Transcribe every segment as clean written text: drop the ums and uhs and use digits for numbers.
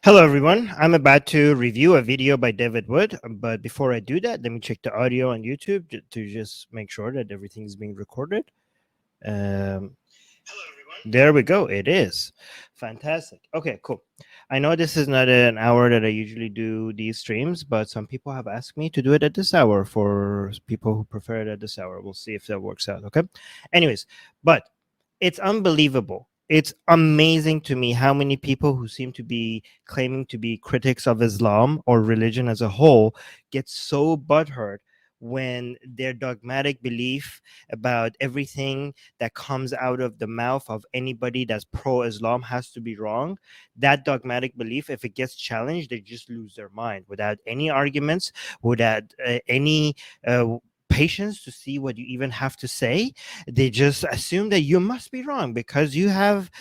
Hello, everyone. I'm about to review a video by David Wood, but before I do that, let me check the audio on YouTube to just make sure that everything is being recorded. Hello, everyone. There we go. It is fantastic. Okay, cool. I know this is not an hour that I usually do these streams, but some people have asked me to do it at this hour. For people who prefer it at this hour, we'll see if that works out. Okay. Anyways, but it's unbelievable. It's amazing to me how many people who seem to be claiming to be critics of Islam or religion as a whole get so butthurt when their dogmatic belief about everything that comes out of the mouth of anybody that's pro-Islam has to be wrong. That dogmatic belief, if it gets challenged, they just lose their mind without any arguments, without any patience to see what you even have to say. They just assume that you must be wrong because you have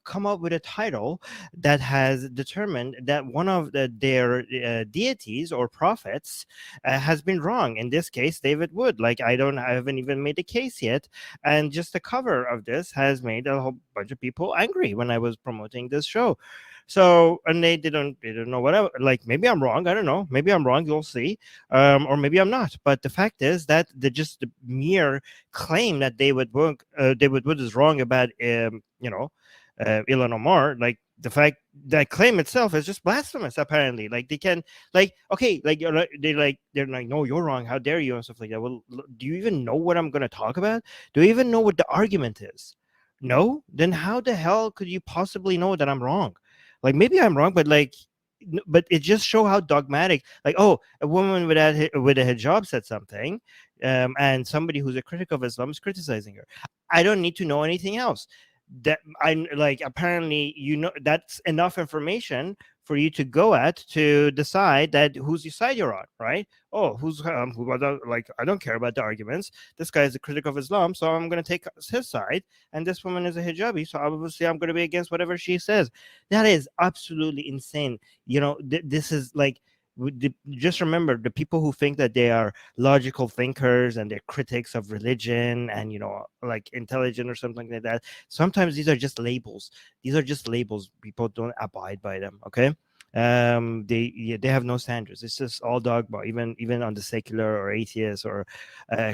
come up with a title that has determined that one of their deities or prophets has been wrong. In this case, David Wood. Like I haven't even made a case yet, and just the cover of this has made a whole bunch of people angry when I was promoting this show. So, and they didn't know whatever. Like maybe I'm wrong. I don't know. Maybe I'm wrong. You'll see, or maybe I'm not. But the fact is that the mere claim that David Wood is wrong about Ilhan Omar, like the fact that claim itself is just blasphemous. Apparently, like they can, like, okay, like they're like, no, you're wrong. How dare you, and stuff like that. Well, do you even know what I'm going to talk about? Do you even know what the argument is? No, then how the hell could you possibly know that I'm wrong? Like maybe I'm wrong, but like, but it just show how dogmatic. Like, oh, a woman with a hijab said something, and somebody who's a critic of Islam is criticizing her. I don't need to know anything else. That I like. Apparently, that's enough information for you to go at to decide that whose side you're on, right? Oh, like I don't care about the arguments. This guy is a critic of Islam, so I'm going to take his side. And this woman is a hijabi, so obviously I'm going to be against whatever she says. That is absolutely insane. This is like, just remember, the people who think that they are logical thinkers and they're critics of religion and like intelligent or something like that, sometimes these are just labels. These are just labels. People don't abide by them. Okay. They have no standards. It's just all dogma. Even on the secular or atheist or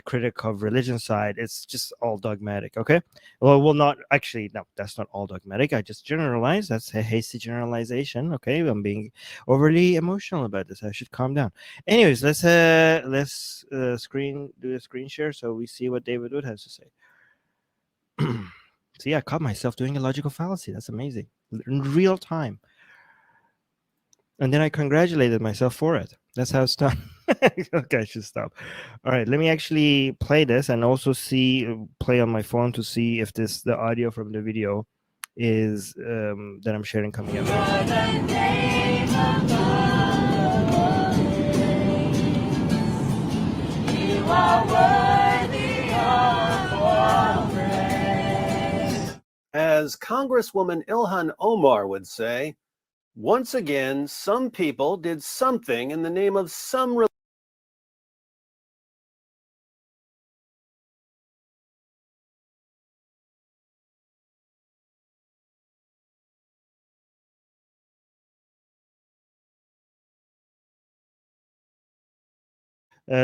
critic of religion side, it's just all dogmatic. Okay. Well, not actually. No, that's not all dogmatic. I just generalize. That's a hasty generalization. Okay. I'm being overly emotional about this. I should calm down. Anyways, let's do a screen share so we see what David Wood has to say. See, I caught myself doing a logical fallacy. That's amazing. In real time. And then I congratulated myself for it. That's how it's done. Okay, I should stop. All right, let me actually play this and also play on my phone to see if the audio from the video is that I'm sharing coming up. You are worthy of all praise. As Congresswoman Ilhan Omar would say, once again, some people did something in the name of some religion.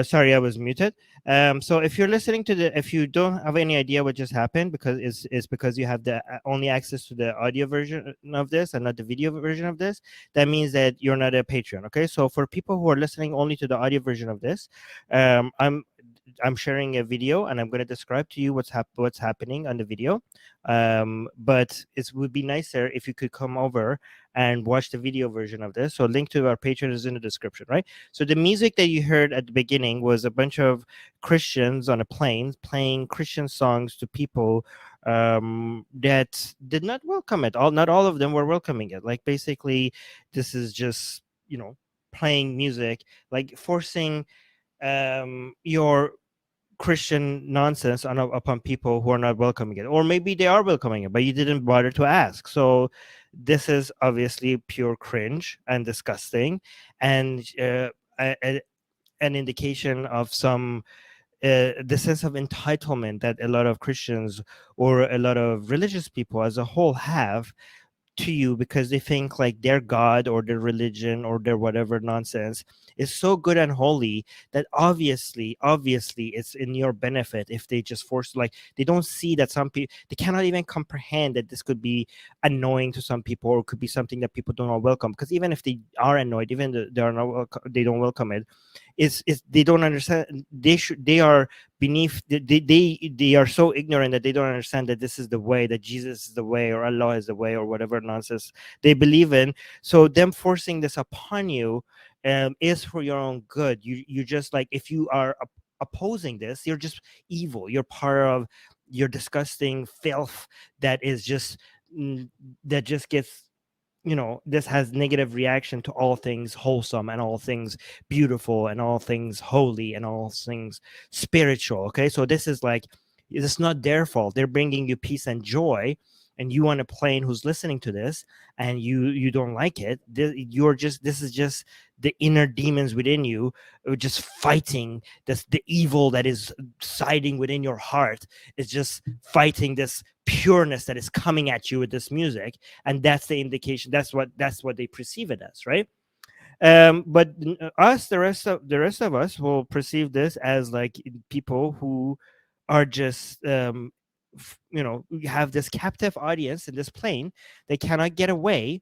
Sorry, I was muted. So if you're listening if you don't have any idea what just happened, because it's because you have the only access to the audio version of this and not the video version of this, that means that you're not a Patreon. Okay, so for people who are listening only to the audio version of this, I'm sharing a video and I'm going to describe to you what's happening on the video. But it would be nicer if you could come over and watch the video version of this. So link to our Patreon is in the description, right? So the music that you heard at the beginning was a bunch of Christians on a plane playing Christian songs to people that did not welcome it. Not all of them were welcoming it. Like basically, this is just playing music, like forcing your Christian nonsense upon people who are not welcoming it, or maybe they are welcoming it, but you didn't bother to ask. So this is obviously pure cringe and disgusting, and an indication of some the sense of entitlement that a lot of Christians or a lot of religious people as a whole have to you because they think like their god or their religion or their whatever nonsense is so good and holy that obviously it's in your benefit if they just force, like, they don't see that some people, they cannot even comprehend that this could be annoying to some people or could be something that people don't welcome, because even if they are annoyed, even they are not they don't welcome it, is they don't understand, they are beneath, they are so ignorant that they don't understand that this is the way, that Jesus is the way or Allah is the way or whatever nonsense they believe in. So them forcing this upon you is for your own good. You just, like, if you are opposing this, you're just evil, you're part of your disgusting filth that is just that just gets, this has negative reaction to all things wholesome and all things beautiful and all things holy and all things spiritual. Okay, so this is like, it's not their fault, they're bringing you peace and joy, and you on a plane who's listening to this and you don't like it, this is just the inner demons within you just fighting this, the evil that is siding within your heart is just fighting this pureness that is coming at you with this music, and that's the indication, that's what they perceive it as, right? But us, the rest of us will perceive this as like people who are just have this captive audience in this plane, they cannot get away.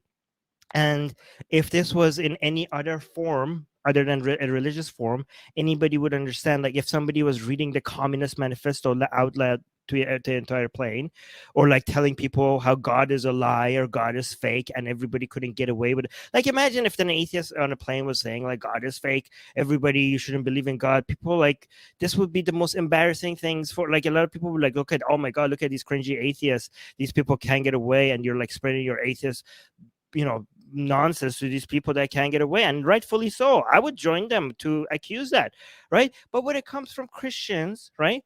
And if this was in any other form other than a religious form, anybody would understand. Like if somebody was reading the Communist Manifesto out loud to the entire plane, or like telling people how God is a lie or God is fake, and everybody couldn't get away with it. Like imagine if an atheist on a plane was saying like God is fake, everybody, you shouldn't believe in God. People, like, this would be the most embarrassing things for, like, a lot of people would like, look at, oh my God, look at these cringy atheists, these people can't get away, and you're like spreading your atheist nonsense to these people that can't get away, and rightfully so. I would join them to accuse that, right? But when it comes from Christians, right,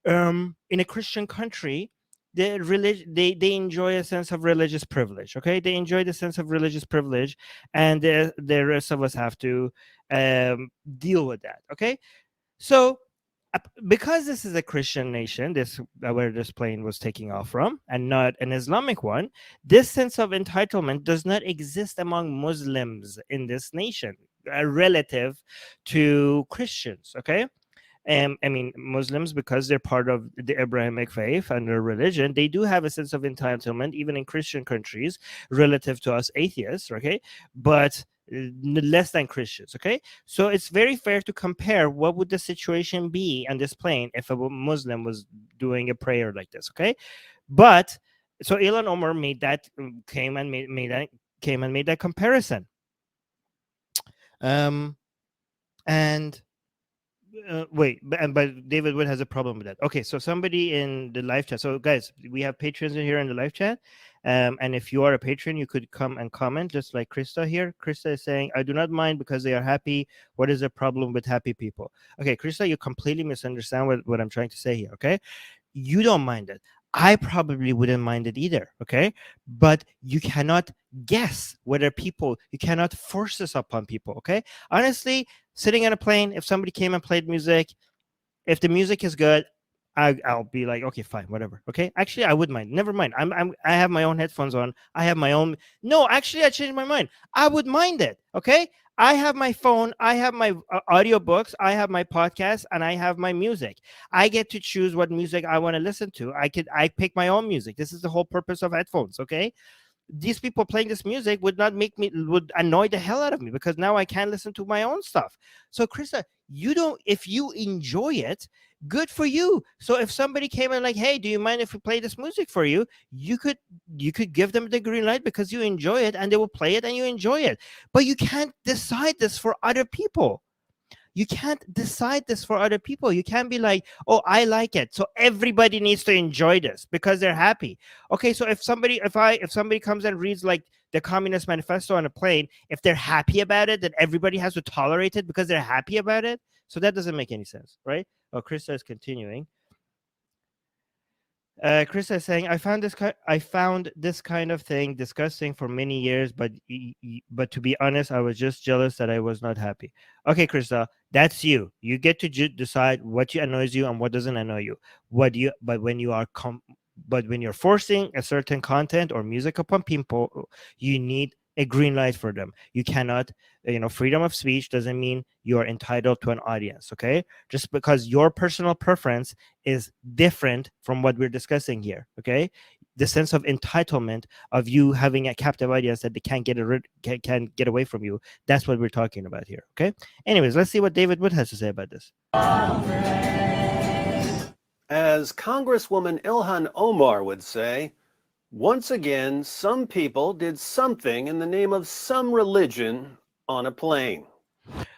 in a Christian country, they enjoy a sense of religious privilege. Okay, they enjoy the sense of religious privilege, and the rest of us have to deal with that. Okay, so because this is a Christian nation, this where this plane was taking off from, and not an Islamic one, this sense of entitlement does not exist among Muslims in this nation, relative to Christians. Okay, I mean, Muslims, because they're part of the Abrahamic faith and their religion, they do have a sense of entitlement, even in Christian countries, relative to us atheists, okay? But less than Christians, okay? So it's very fair to compare what would the situation be on this plane if a Muslim was doing a prayer like this, okay? But so Ilhan Omar made that came and made that comparison. And wait, but David Wood has a problem with that. Okay, so somebody in the live chat. So guys, we have patrons in here in the live chat, and if you are a patron, you could come and comment, just like Krista here. Krista is saying, "I do not mind because they are happy. What is the problem with happy people?" Okay, Krista, you completely misunderstand what I'm trying to say here. Okay, you don't mind it. I probably wouldn't mind it either. Okay, but you cannot guess whether people. You cannot force this upon people. Okay, honestly, sitting on a plane, if somebody came and played music, if the music is good, I'll be like, okay, fine, whatever. Okay, actually, I would mind. Never mind. I have my own headphones on. I have my own. No, actually, I changed my mind. I would mind it. Okay, I have my phone. I have my audiobooks. I have my podcast, and I have my music. I get to choose what music I want to listen to. I pick my own music. This is the whole purpose of headphones. Okay, these people playing this music would annoy the hell out of me, because now I can't listen to my own stuff. So Krista, you don't, if you enjoy it, good for you. So if somebody came and like, hey, do you mind if we play this music for you, you could give them the green light because you enjoy it, and they will play it and you enjoy it. But you can't decide this for other people. You can't decide this for other people. You can't be like, oh, I like it, so everybody needs to enjoy this because they're happy. Okay, so if somebody comes and reads like the Communist Manifesto on a plane, if they're happy about it, then everybody has to tolerate it because they're happy about it. So that doesn't make any sense, right? Oh, Krista is continuing. Chris is saying, I found this kind of thing disgusting for many years, but to be honest, I was just jealous that I was not happy. Okay, Krista, that's you. You get to decide what annoys you and what doesn't annoy you. But when you are But when you're forcing a certain content or music upon people, you need a green light for them. You cannot, freedom of speech doesn't mean you are entitled to an audience. Okay, just because your personal preference is different from what we're discussing here. Okay, the sense of entitlement of you having a captive audience that they can't can't get away from you. That's what we're talking about here. Okay. Anyways, let's see what David Wood has to say about this. As Congresswoman Ilhan Omar would say, once again, some people did something in the name of some religion on a plane.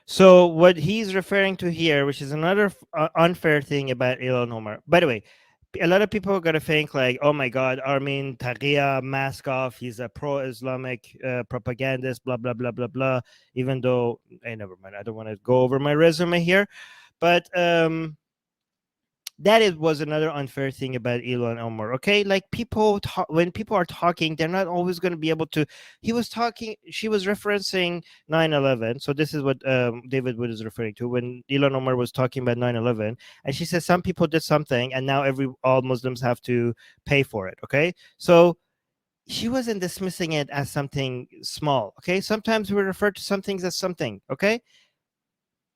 So what he's referring to here, which is another unfair thing about Ilhan Omar. By the way, a lot of people are gonna think like, "Oh my God, Armin Taghiya, mask off. He's a pro-Islamic propagandist." Blah blah blah blah blah. Even though, never mind. I don't want to go over my resume here, but was another unfair thing about Elon Omar. Okay, like when people are talking, they're not always going to be able to. She was referencing 9/11. So this is what David Wood is referring to when Elon Omar was talking about 9/11, and she says some people did something, and now all Muslims have to pay for it. Okay, so she wasn't dismissing it as something small. Okay, sometimes we refer to some things as something. Okay,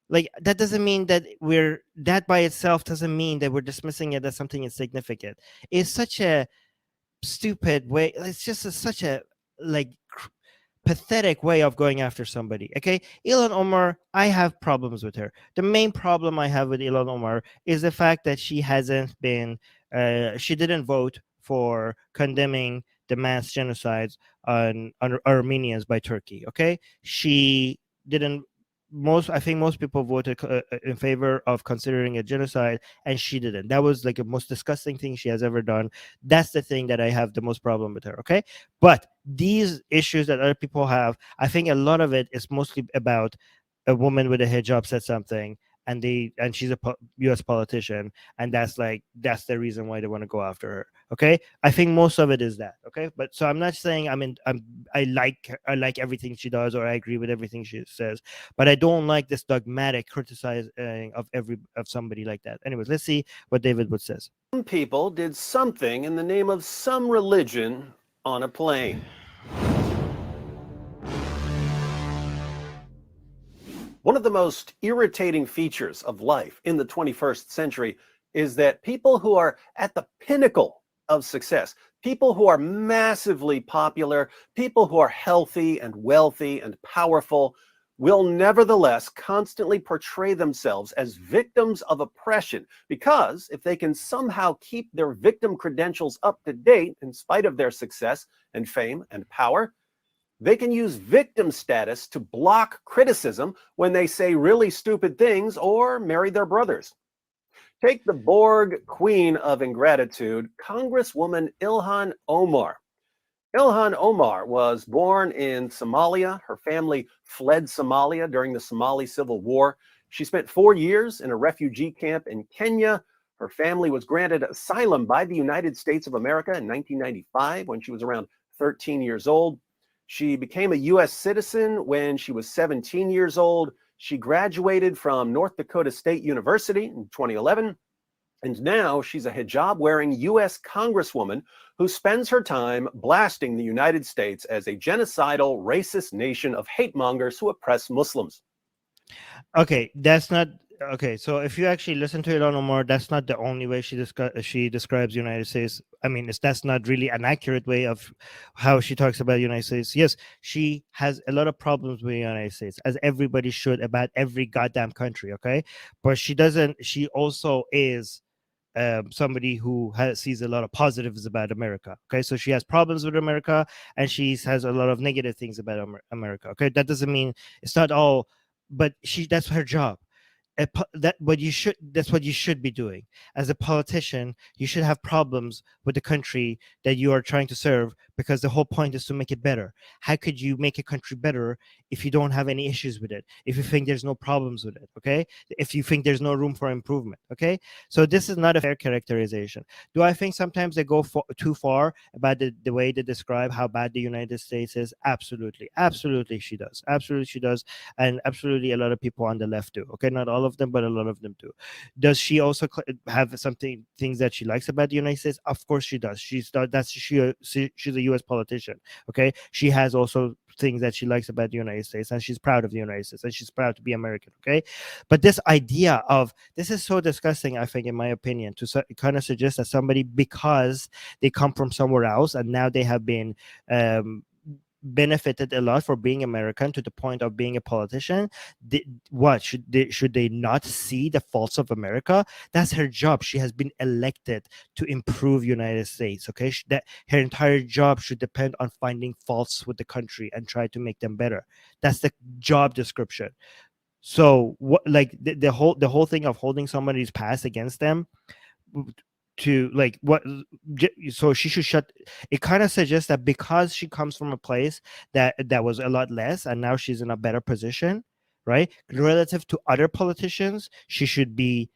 like that doesn't mean that that by itself doesn't mean that we're dismissing it as something insignificant. It's such a stupid way. It's just such a like pathetic way of going after somebody. Okay, Ilhan Omar, I have problems with her. The main problem I have with Ilhan Omar is the fact that she didn't vote for condemning the mass genocides on Armenians by Turkey. Okay, she didn't. I think most people voted in favor of considering a genocide, and she didn't. That was like the most disgusting thing she has ever done. That's the thing that I have the most problem with her. Okay, but these issues that other people have, I think a lot of it is mostly about a woman with a hijab said something, and she's a U.S. politician, and that's the reason why they want to go after her. Okay, I think most of it is that. Okay, but so I'm not saying I like everything she does or I agree with everything she says, but I don't like this dogmatic criticizing of somebody like that. Anyways, let's see what David Wood says. Some people did something in the name of some religion on a plane. One of the most irritating features of life in the 21st century is that people who are at the pinnacle of success, people who are massively popular, people who are healthy and wealthy and powerful, will nevertheless constantly portray themselves as victims of oppression, because if they can somehow keep their victim credentials up to date in spite of their success and fame and power, they can use victim status to block criticism when they say really stupid things or marry their brothers. Take the Borg queen of ingratitude, Congresswoman Ilhan Omar. Ilhan Omar was born in Somalia. Her family fled Somalia during the Somali Civil War. She spent 4 years in a refugee camp in Kenya. Her family was granted asylum by the United States of America in 1995 when she was around 13 years old. She became a U.S. citizen when she was 17 years old. She graduated from North Dakota State University in 2011. And now she's a hijab-wearing U.S. Congresswoman who spends her time blasting the United States as a genocidal, racist nation of hate mongers who oppress Muslims. Okay, that's not okay. So if you actually listen to Ilhan Omar, that's not the only way she describes the United States. I mean, that's not really an accurate way of how she talks about the United States. Yes, she has a lot of problems with the United States, as everybody should about every goddamn country. Okay, but she doesn't. She also is somebody who sees a lot of positives about America. Okay, so she has problems with America, and she has a lot of negative things about America. Okay, that doesn't mean it's not all, but that's her job. That's what you should be doing as a politician. You should have problems with the country that you are trying to serve, because the whole point is to make it better. How could you make a country better if you don't have any issues with it, if you think there's no problems with it, okay, if you think there's no room for improvement, okay? So this is not a fair characterization. Do I think sometimes they go too far about the way they describe how bad the United States is? Absolutely, absolutely she does, absolutely she does, and absolutely a lot of people on the left do, okay, not all of them, but a lot of them do. Does she also have something things that she likes about the United States? Of course she does. She's a U.S. politician, okay? She has also things that she likes about the United States, and she's proud of the United States, and she's proud to be American, okay? But this idea of, this is so disgusting, I think, in my opinion, to kind of suggest that somebody, because they come from somewhere else and now they have been benefited a lot for being American to the point of being a politician. What should they not see the faults of America? That's her job. She has been elected to improve United States. Okay, that her entire job should depend on finding faults with the country and try to make them better. That's the job description. So what, like the whole thing of holding somebody's past against them to like what, so she should shut. It kind of suggests that because she comes from a place that was a lot less and now she's in a better position, right, relative to other politicians, she should be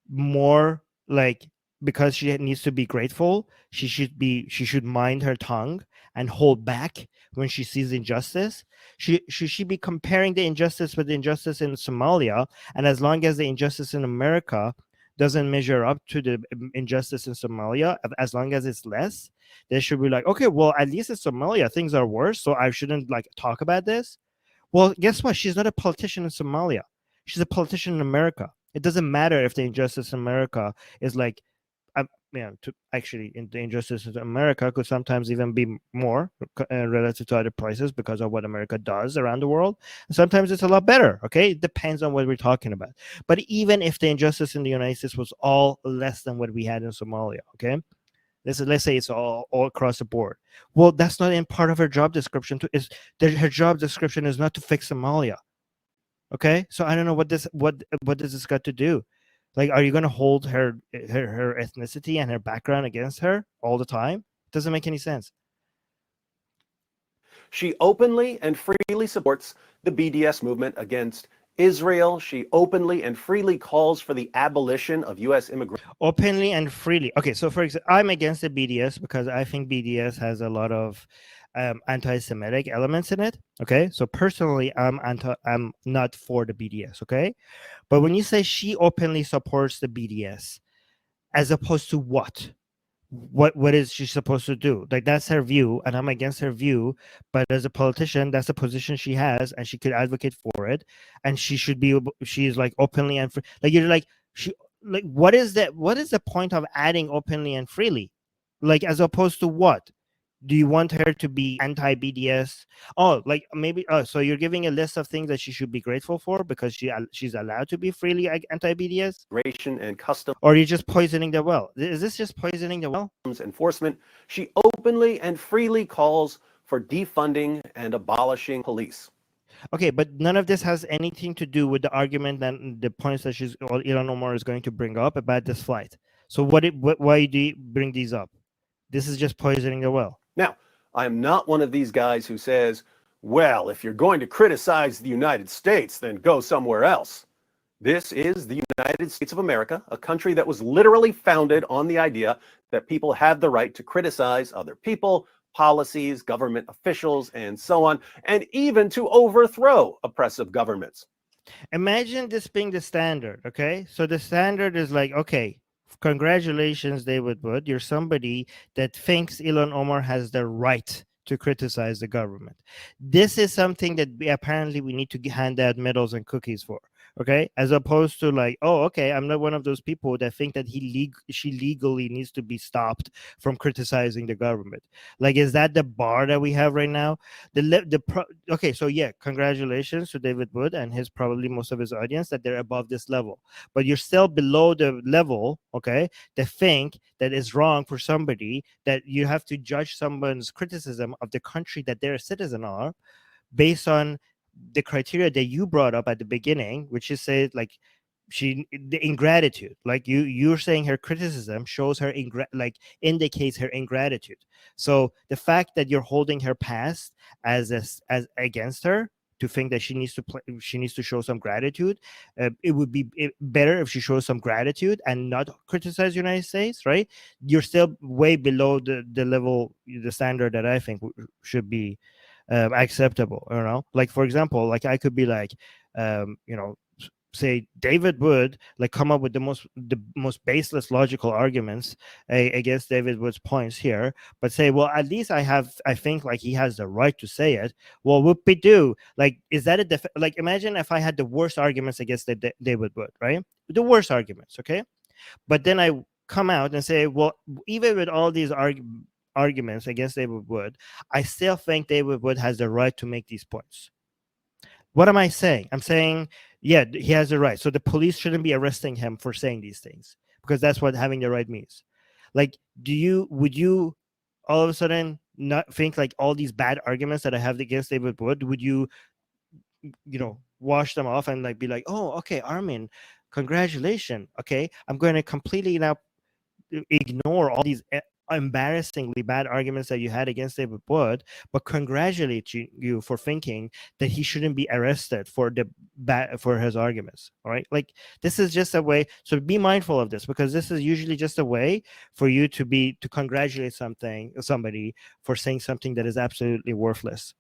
more like, because she needs to be grateful, she should mind her tongue and hold back when she sees injustice. Should she be comparing the injustice with the injustice in Somalia, and as long as the injustice in America doesn't measure up to the injustice in Somalia, as long as it's less, they should be like, okay, well, at least in Somalia things are worse, so I shouldn't like talk about this. Well, guess what? She's not a politician in Somalia. She's a politician in America. It doesn't matter if the injustice in America is like, actually, in the injustice in America could sometimes even be more relative to other places because of what America does around the world. And sometimes it's a lot better. Okay, it depends on what we're talking about. But even if the injustice in the United States was all less than what we had in Somalia, okay, let's say it's all across the board. Well, that's not in part of her job description. Her job description is not to fix Somalia. Okay, so I don't know what does this got to do? Like, are you going to hold her ethnicity and her background against her all the time? It doesn't make any sense. She openly and freely supports the BDS movement against Israel. She openly and freely calls for the abolition of U.S. immigration. Openly and freely. Okay, so for example, I'm against the BDS because I think BDS has a lot of anti-Semitic elements in it. Okay, so personally, I'm not for the BDS. Okay, but when you say she openly supports the BDS, as opposed to what? What is she supposed to do? Like, that's her view, and I'm against her view. But as a politician, that's the position she has, and she could advocate for it, and she should be able. She's like openly and like, you're like, she like, what is that? What is the point of adding openly and freely? Like, as opposed to what? Do you want her to be anti-BDS? Oh, like maybe. Oh, so you're giving a list of things that she should be grateful for because she's allowed to be freely anti-BDS, and customs, or you're just poisoning the well? Is this just poisoning the well? Enforcement. She openly and freely calls for defunding and abolishing police. Okay, but none of this has anything to do with the argument and the points that Ilhan Omar is going to bring up about this flight. So why do you bring these up? This is just poisoning the well. Now, I am not one of these guys who says, well, if you're going to criticize the United States, then go somewhere else. This is the United States of America, a country that was literally founded on the idea that people have the right to criticize other people, policies, government officials, and so on, and even to overthrow oppressive governments. Imagine this being the standard, okay? So the standard is like, okay, congratulations, David Wood. You're somebody that thinks Ilhan Omar has the right to criticize the government. This is something that apparently we need to hand out medals and cookies for, okay? As opposed to like, oh, okay, I'm not one of those people that think that she legally needs to be stopped from criticizing the government. Like, is that the bar that we have right now? Okay, so yeah, congratulations to David Wood and probably most of his audience that they're above this level, but you're still below the level, okay, to think that it's wrong for somebody that you have to judge someone's criticism of the country that they're a citizen of based on the criteria that you brought up at the beginning, which is say like the ingratitude, like you're saying her criticism shows her like indicates her ingratitude. So the fact that you're holding her past as against her, to think that she needs to show some gratitude, it would be better if she shows some gratitude and not criticize the United States, right? You're still way below the level, the standard that I think should be acceptable, like for example, like I could be like, say David Wood, like come up with the most baseless logical arguments against David Wood's points here, but say, well, at least I think like he has the right to say it. Well, whoopie do, like, is that like, imagine if I had the worst arguments against David Wood, right? The worst arguments, okay? But then I come out and say, well, even with all these arguments against David Wood, I still think David Wood has the right to make these points. What am I saying? I'm saying, yeah, he has the right. So the police shouldn't be arresting him for saying these things, because that's what having the right means. Like, would you all of a sudden not think like all these bad arguments that I have against David Wood, would you, wash them off and like be like, oh, okay, Armin, congratulations. Okay, I'm going to completely now ignore all these embarrassingly bad arguments that you had against David Wood, but congratulate you for thinking that he shouldn't be arrested for his arguments. All right, like this is just a way. So be mindful of this, because this is usually just a way for you to congratulate somebody for saying something that is absolutely worthless.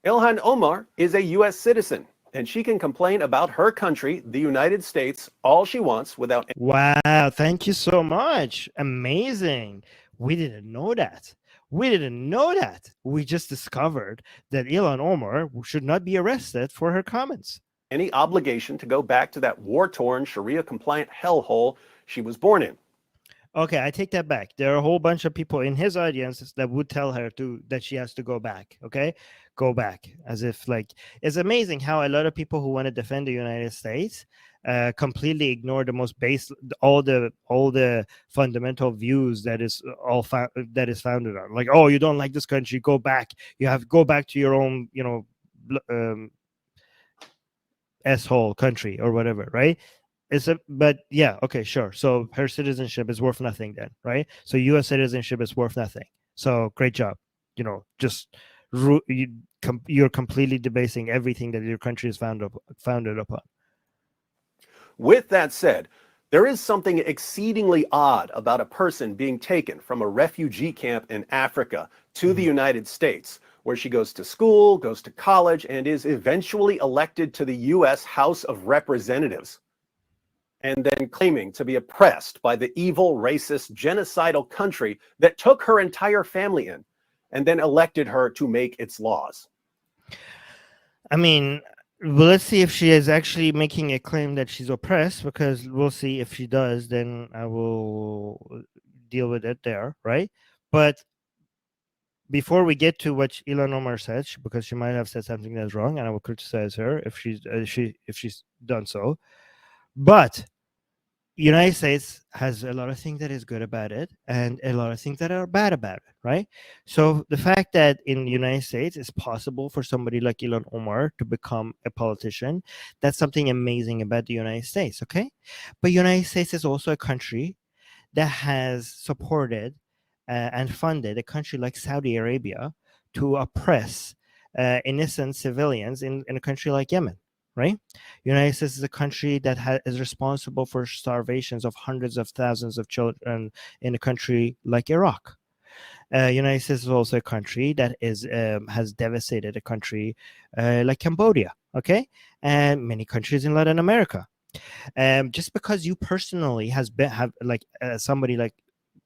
Ilhan Omar is a U.S. citizen, and she can complain about her country, the United States, all she wants without. Wow, thank you so much. Amazing. We didn't know that. We just discovered that Ilhan Omar should not be arrested for her comments. Any obligation to go back to that war-torn, Sharia-compliant hellhole she was born in. Okay, I take that back. There are a whole bunch of people in his audience that would tell her that she has to go back. Okay, go back, as if like, it's amazing how a lot of people who want to defend the United States completely ignore the most base, all the fundamental views that is founded on. Like, oh, you don't like this country, go back. You have to go back to your own, asshole country or whatever, right? But yeah, okay, sure. So her citizenship is worth nothing then, right? So U.S. citizenship is worth nothing. So great job. Just you're completely debasing everything that your country is founded upon. With that said, there is something exceedingly odd about a person being taken from a refugee camp in Africa to the United States, where she goes to school, goes to college, and is eventually elected to the U.S. House of Representatives, and then claiming to be oppressed by the evil, racist, genocidal country that took her entire family in and then elected her to make its laws. I mean, well, let's see if she is actually making a claim that she's oppressed, because we'll see. If she does, then I will deal with it there, right? But before we get to what Ilhan Omar said, because she might have said something that's wrong, and I will criticize her if she's done so. But United States has a lot of things that is good about it and a lot of things that are bad about it, right? So the fact that in the United States it's possible for somebody like Ilhan Omar to become a politician, that's something amazing about the United States, okay? But United States is also a country that has supported and funded a country like Saudi Arabia to oppress innocent civilians in a country like Yemen, right? United States is a country that is responsible for starvations of hundreds of thousands of children in a country like Iraq. United States is also a country that has devastated a country like Cambodia, okay, and many countries in Latin America. Just because you personally somebody like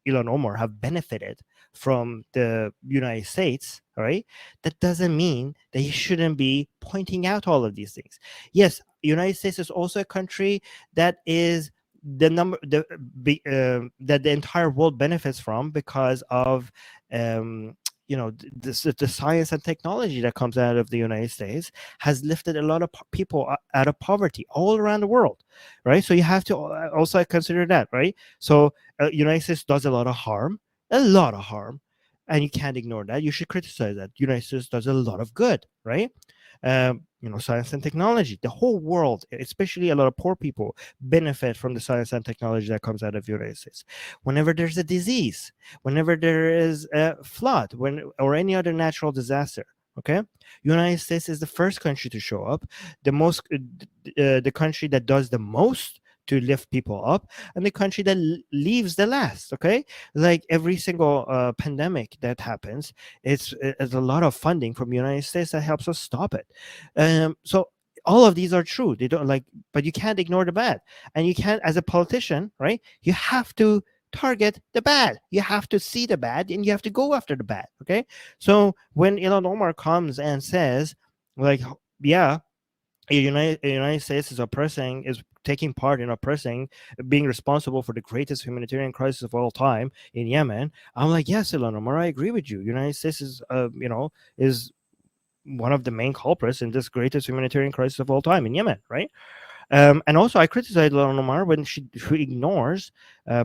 Ilhan Omar have benefited from the United States, all right, that doesn't mean that you shouldn't be pointing out all of these things. Yes, United States is also a country that is that the entire world benefits from, because of the science and technology that comes out of the United States has lifted a lot of people out of poverty all around the world, right? So you have to also consider that, right? So United States does a lot of harm, and you can't ignore that. You should criticize that. United States does a lot of good, right? Science and technology. The whole world, especially a lot of poor people, benefit from the science and technology that comes out of the United States. Whenever there's a disease, whenever there is a flood, or any other natural disaster, okay, United States is the first country to show up, the country that does the most to lift people up, and the country that leaves the last. Okay, like every single pandemic that happens, it's a lot of funding from the United States that helps us stop it. So all of these are true. They don't like, but you can't ignore the bad, and you can't, as a politician, right? You have to target the bad. You have to see the bad, and you have to go after the bad. Okay, so when Ilhan Omar comes and says, like, yeah, United States is taking part in oppressing, being responsible for the greatest humanitarian crisis of all time in Yemen. I'm like, yes, Ilhan Omar, I agree with you. United States is one of the main culprits in this greatest humanitarian crisis of all time in Yemen, right? And also, I criticize Ilhan Omar when she ignores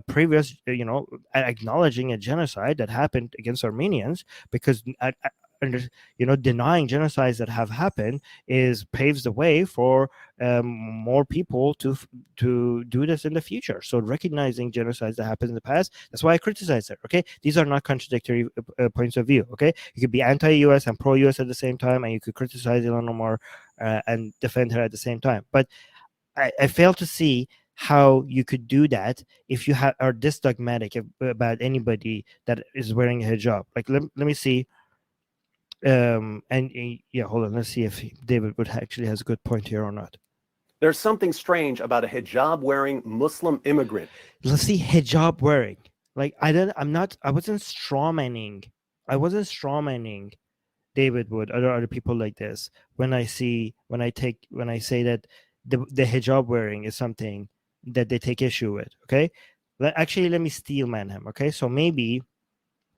previous, acknowledging a genocide that happened against Armenians, because denying genocides that have happened paves the way for more people to do this in the future. So recognizing genocides that happened in the past, that's why I criticize her. Okay, these are not contradictory points of view. Okay, you could be anti-US and pro-US at the same time, and you could criticize Ilhan Omar and defend her at the same time. But I fail to see how you could do that if you are this dogmatic about anybody that is wearing a hijab. Like, let me see. Yeah, hold on. Let's see if David Wood actually has a good point here or not. There's something strange about a hijab wearing Muslim immigrant. Let's see, hijab wearing. Like, I wasn't strawmanning David Wood or other people like this when I say that the hijab wearing is something that they take issue with. Okay, actually, let me steelman him. Okay, so maybe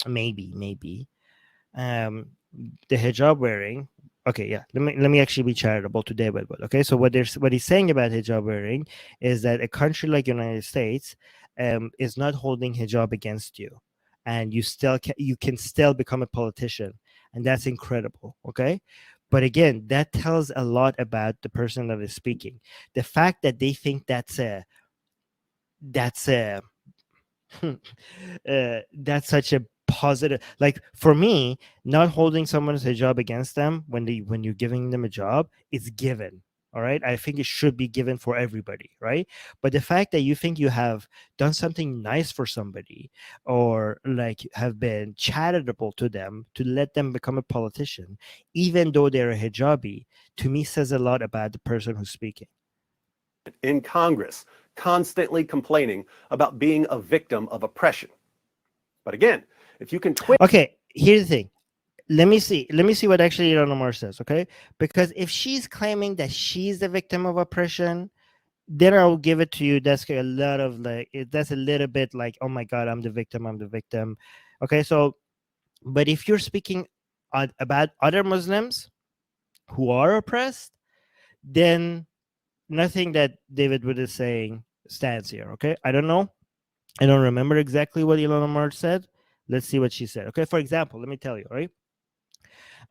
the hijab wearing. Okay, yeah. Let me actually be charitable to David Wood. Okay, so what he's saying about hijab wearing is that a country like United States is not holding hijab against you, and you can still become a politician, and that's incredible. Okay, but again, that tells a lot about the person that is speaking. The fact that they think that's a that's such a positive, like, for me, not holding someone's hijab against them when you're giving them a job is given. All right, I think it should be given for everybody, right? But the fact that you think you have done something nice for somebody, or like have been charitable to them to let them become a politician, even though they're a hijabi, to me says a lot about the person who's speaking. In Congress, constantly complaining about being a victim of oppression. But again, if you can twist. Okay, here's the thing. Let me see what actually Ilhan Omar says. Okay, because if she's claiming that she's the victim of oppression, then I'll give it to you. That's a lot of that's a little bit like, oh my God, I'm the victim. Okay, so, but if you're speaking about other Muslims who are oppressed, then nothing that David Wood is saying stands here. Okay, I don't know. I don't remember exactly what Ilhan Omar said. Let's see what she said. Okay, for example, let me tell you, right?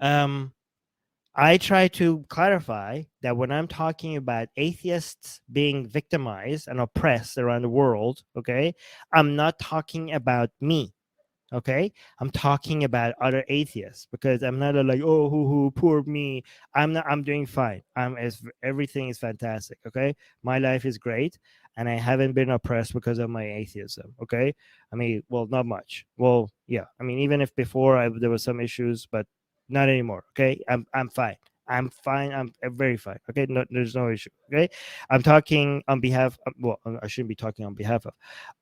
I try to clarify that when I'm talking about atheists being victimized and oppressed around the world, okay, I'm not talking about me. Okay, I'm talking about other atheists, because I'm not like, oh, poor me. I'm doing fine. Everything is fantastic. Okay, my life is great, and I haven't been oppressed because of my atheism. Okay, I mean, well, not much. Well, yeah, I mean, even if before there was some issues, but not anymore. Okay, I'm fine. I'm fine. I'm very fine. Okay, no, there's no issue. Okay, I'm talking on behalf. Well, I shouldn't be talking on behalf of.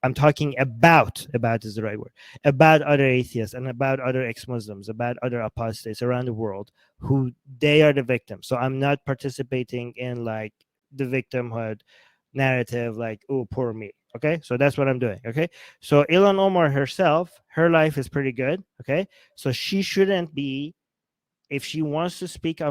I'm talking about is the right word, about other atheists and about other ex-Muslims, about other apostates around the world who they are the victims. So I'm not participating in like the victimhood narrative, like, oh, poor me. Okay, so that's what I'm doing. Okay, so Ilhan Omar herself, her life is pretty good. Okay, so she shouldn't be, if she wants to speak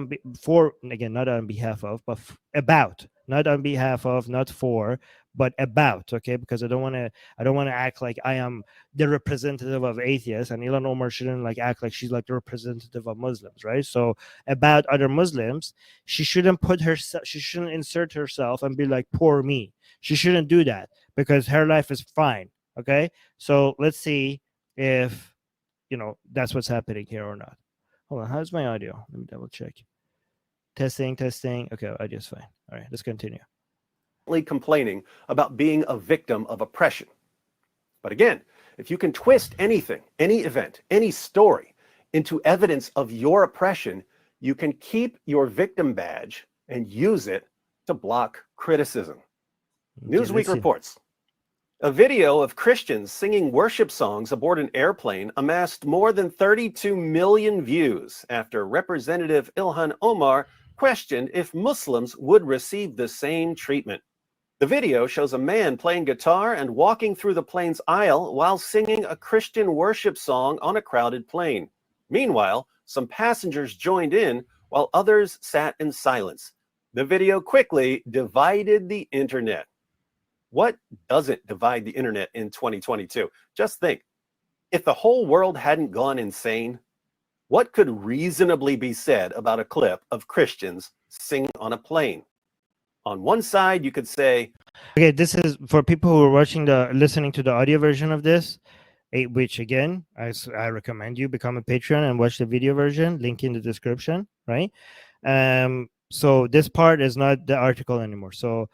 for, again, not on behalf of, but about, not on behalf of, not for, but about, okay, because I don't want to act like I am the representative of atheists, and Ilhan Omar shouldn't like act like she's like the representative of Muslims, right? So about other Muslims, she shouldn't she shouldn't insert herself and be like poor me. She shouldn't do that because her life is fine. Okay, so let's see if that's what's happening here or not. Hold on, how's my audio? Let me double check. Testing. Okay, audio's fine. All right, let's continue. Complaining about being a victim of oppression. But again, if you can twist anything, any event, any story into evidence of your oppression, you can keep your victim badge and use it to block criticism. Okay, Newsweek reports a video of Christians singing worship songs aboard an airplane amassed more than 32 million views after Representative Ilhan Omar questioned if Muslims would receive the same treatment. The video shows a man playing guitar and walking through the plane's aisle while singing a Christian worship song on a crowded plane. Meanwhile, some passengers joined in while others sat in silence. The video quickly divided the internet. What doesn't divide the internet in 2022? Just think, if the whole world hadn't gone insane, what could reasonably be said about a clip of Christians singing on a plane? On one side, you could say, okay, this is for people who are listening to the audio version of this, which again, I recommend you become a Patreon and watch the video version, link in the description, right? So this part is not the article anymore. So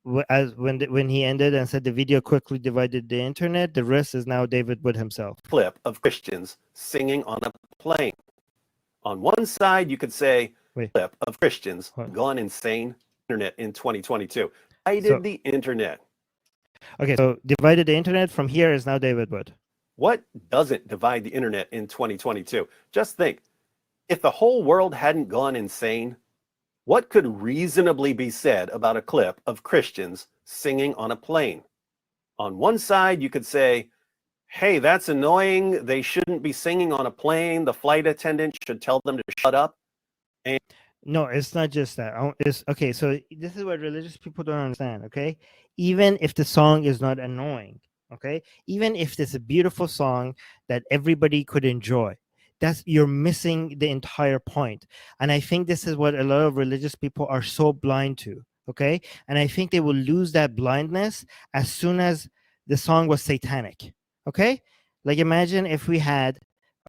when he ended and said the video quickly divided the internet, the rest is now David Wood himself. Clip of Christians singing on a plane. On one side, you could say, clip of Christians gone insane, internet in 2022. Divided the internet. Okay, so divided the internet from here is now David Wood. What doesn't divide the internet in 2022? Just think, if the whole world hadn't gone insane, what could reasonably be said about a clip of Christians singing on a plane? On one side, you could say, hey, that's annoying. They shouldn't be singing on a plane. The flight attendant should tell them to shut up. And no, it's not just that. It's okay. So this is what religious people don't understand. Okay, even if the song is not annoying, okay, even if it's a beautiful song that everybody could enjoy, you're missing the entire point. And I think this is what a lot of religious people are so blind to. Okay, and I think they will lose that blindness as soon as the song was satanic. Okay, like imagine if we had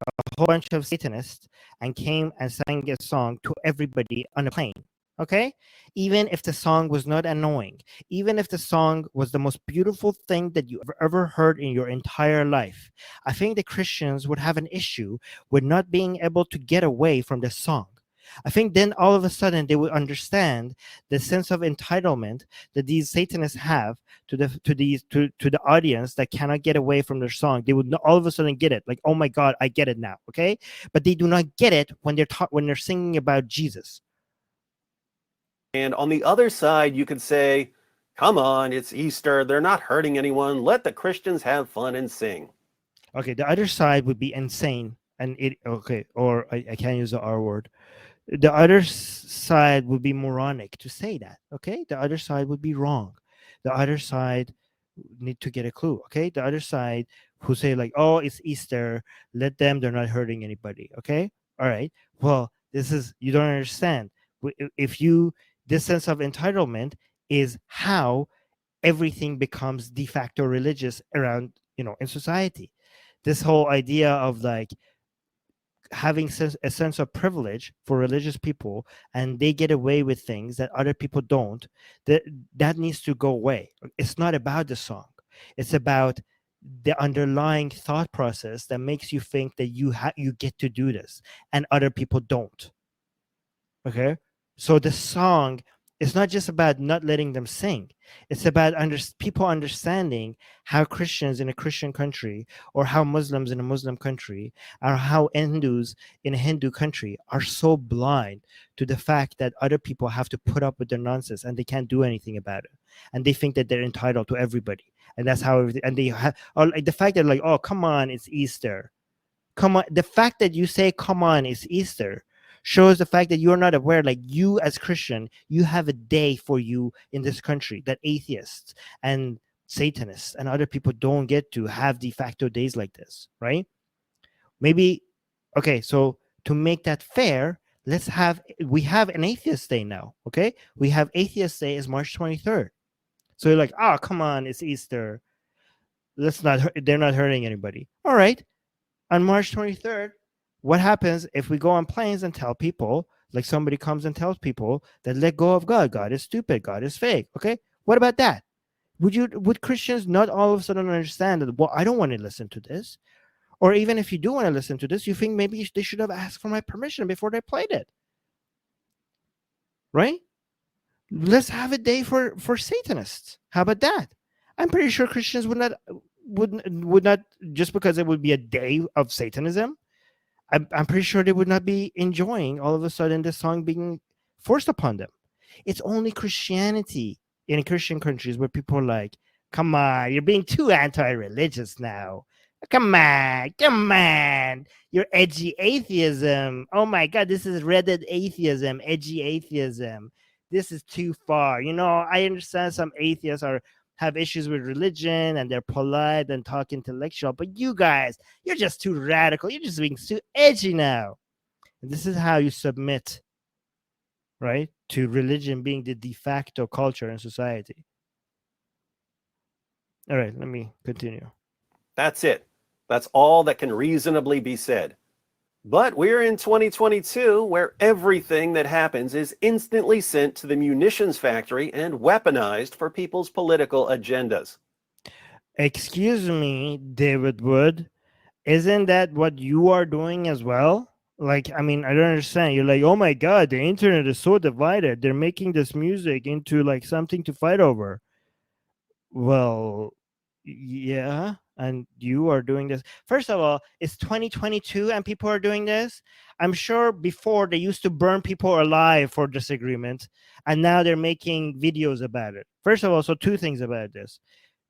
a whole bunch of Satanists and came and sang a song to everybody on a plane. Okay, even if the song was not annoying, even if the song was the most beautiful thing that you ever heard in your entire life, I think the Christians would have an issue with not being able to get away from the song. I think then all of a sudden they would understand the sense of entitlement that these Satanists have to the audience that cannot get away from their song. They would all of a sudden get it, like, oh my God, I get it now. Okay, but they do not get it when they're singing about Jesus. And on the other side, you could say, come on, it's Easter. They're not hurting anyone. Let the Christians have fun and sing. Okay, the other side would be insane. And or I can't use the R word. The other side would be moronic to say that. Okay, the other side would be wrong. The other side need to get a clue. Okay, the other side who say like, oh, it's Easter, let them, they're not hurting anybody. Okay, all right, well, you don't understand. This sense of entitlement is how everything becomes de facto religious around, in society. This whole idea of like having a sense of privilege for religious people, and they get away with things that other people don't, that needs to go away. It's not about the song. It's about the underlying thought process that makes you think that you get to do this and other people don't. Okay, so the song is not just about not letting them sing. It's about people understanding how Christians in a Christian country, or how Muslims in a Muslim country, or how Hindus in a Hindu country are so blind to the fact that other people have to put up with their nonsense and they can't do anything about it. And they think that they're entitled to everybody. And that's how everything, and they like the fact that like, oh, come on, it's Easter. Come on. The fact that you say, come on, it's Easter, shows the fact that you're not aware. Like, you as Christian, you have a day for you in this country that atheists and Satanists and other people don't get to have de facto days like this, right? Maybe, okay, so to make that fair, we have an atheist day now, okay? We have atheist day is March 23rd. So you're like, oh, come on, it's Easter. Let's not, they're not hurting anybody. All right. On March 23rd, what happens if we go on planes and tell people, like somebody comes and tells people that let go of God? God is stupid. God is fake. Okay. What about that? Would Christians not all of a sudden understand that, well, I don't want to listen to this? Or even if you do want to listen to this, you think maybe they should have asked for my permission before they played it. Right? Let's have a day for Satanists. How about that? I'm pretty sure Christians would not, just because it would be a day of Satanism, I'm pretty sure they would not be enjoying all of a sudden this song being forced upon them. It's only Christianity in Christian countries where people are like, come on, you're being too anti-religious now. Come on. You're edgy atheism. Oh my God, this is Reddit atheism, edgy atheism. This is too far. I understand some atheists have issues with religion and they're polite and talk intellectual, but you guys, you're just too radical. You're just being too edgy now. And this is how you submit, right, to religion being the de facto culture in society. All right, let me continue. That's it. That's all that can reasonably be said. But we're in 2022, where everything that happens is instantly sent to the munitions factory and weaponized for people's political agendas. Excuse me, David Wood. Isn't that what you are doing as well? Like, I mean, I don't understand. You're like, oh my God, the internet is so divided. They're making this music into like something to fight over. Well, yeah. And you are doing this. First of all, it's 2022 and people are doing this. I'm sure before they used to burn people alive for disagreement, and now they're making videos about it. First of all, so two things about this.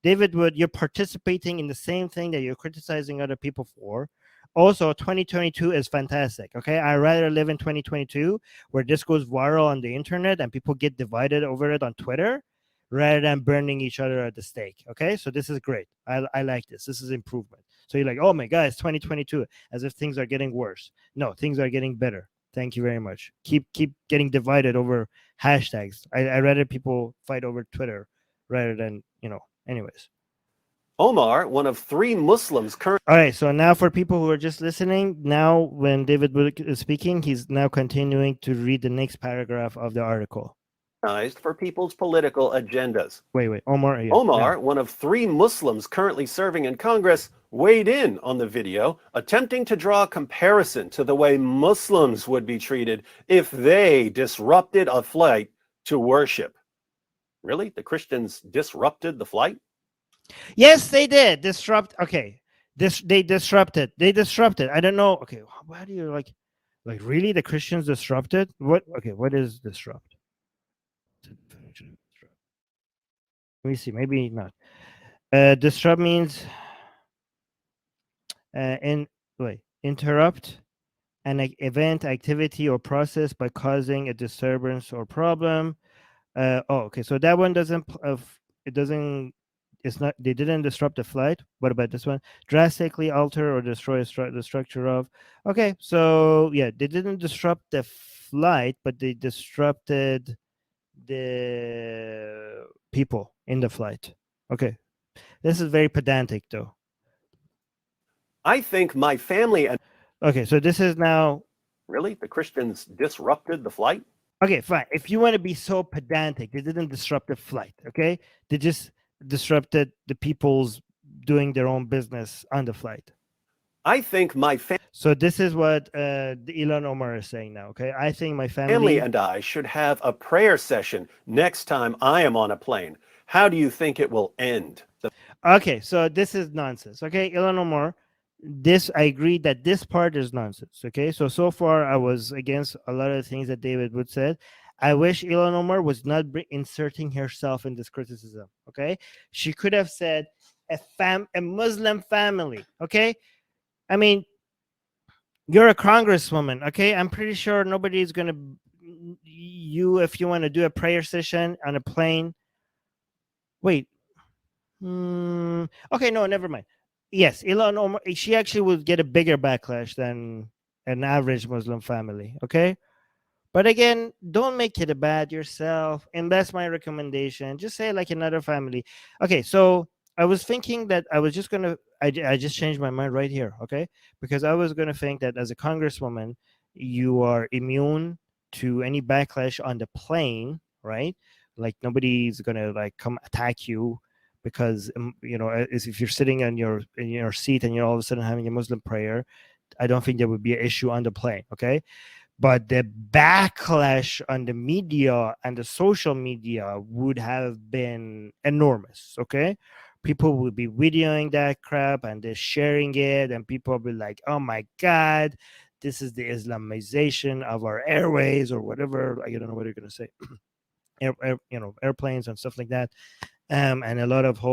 David Wood, you're participating in the same thing that you're criticizing other people for. Also, 2022 is fantastic. Okay, I rather live in 2022 where this goes viral on the internet and people get divided over it on Twitter, rather than burning each other at the stake. Okay, so this is great. I like this. This is improvement. So you're like, oh my God, it's 2022, as if things are getting worse. No, things are getting better. Thank you very much. Keep getting divided over hashtags. I rather people fight over Twitter rather than, anyways. Omar, one of 3 Muslims currently. All right, so now for people who are just listening, now when David Wood is speaking, he's now continuing to read the next paragraph of the article. For people's political agendas. Wait, Omar. Yeah, Omar, one of 3 Muslims currently serving in Congress, weighed in on the video, attempting to draw a comparison to the way Muslims would be treated if they disrupted a flight to worship. Really? The Christians disrupted the flight? Yes, they did disrupt. Okay, they disrupted. I don't know. Okay, why do you like really the Christians disrupted? What? Okay, what is disrupt? Let me see. Maybe not. Disrupt means interrupt an event, activity, or process by causing a disturbance or problem. Okay. So that one doesn't. It doesn't. It's not. They didn't disrupt the flight. What about this one? Drastically alter or destroy the structure of. Okay. So yeah, they didn't disrupt the flight, but they disrupted the people in the flight. Okay. This is very pedantic, though. I think my family and. Okay, so this is now. Really? The Christians disrupted the flight? Okay, fine. If you want to be so pedantic, they didn't disrupt the flight, okay? They just disrupted the people's doing their own business on the flight. I think my So this is what Ilhan Omar is saying now, okay? I think my family and I should have a prayer session next time I am on a plane. How do you think it will end? Okay, so this is nonsense, okay? Ilhan Omar, I agree that this part is nonsense, okay? So far I was against a lot of the things that David Wood said. I wish Ilhan Omar was not inserting herself in this criticism, okay? She could have said a Muslim family, okay? I mean, You're a congresswoman, okay? I'm pretty sure nobody's gonna if you want to do a prayer session on a plane. Wait, okay, no, never mind. Yes, Ilhan Omar, she actually would get a bigger backlash than an average Muslim family, okay? But again, don't make it about yourself. And that's my recommendation. Just say like another family. Okay, so I was thinking that I was just gonna. I just changed my mind right here. Okay, because I was gonna think that as a congresswoman, you are immune to any backlash on the plane, right? Like nobody's gonna like come attack you because if you're sitting in your seat and you're all of a sudden having a Muslim prayer, I don't think there would be an issue on the plane. Okay, but the backlash on the media and the social media would have been enormous. Okay, people would be videoing that crap and they're sharing it, and people will be like, oh my god, this is the Islamization of our airways or whatever. I don't know what you're going to say. Airplanes and stuff like that. And a lot of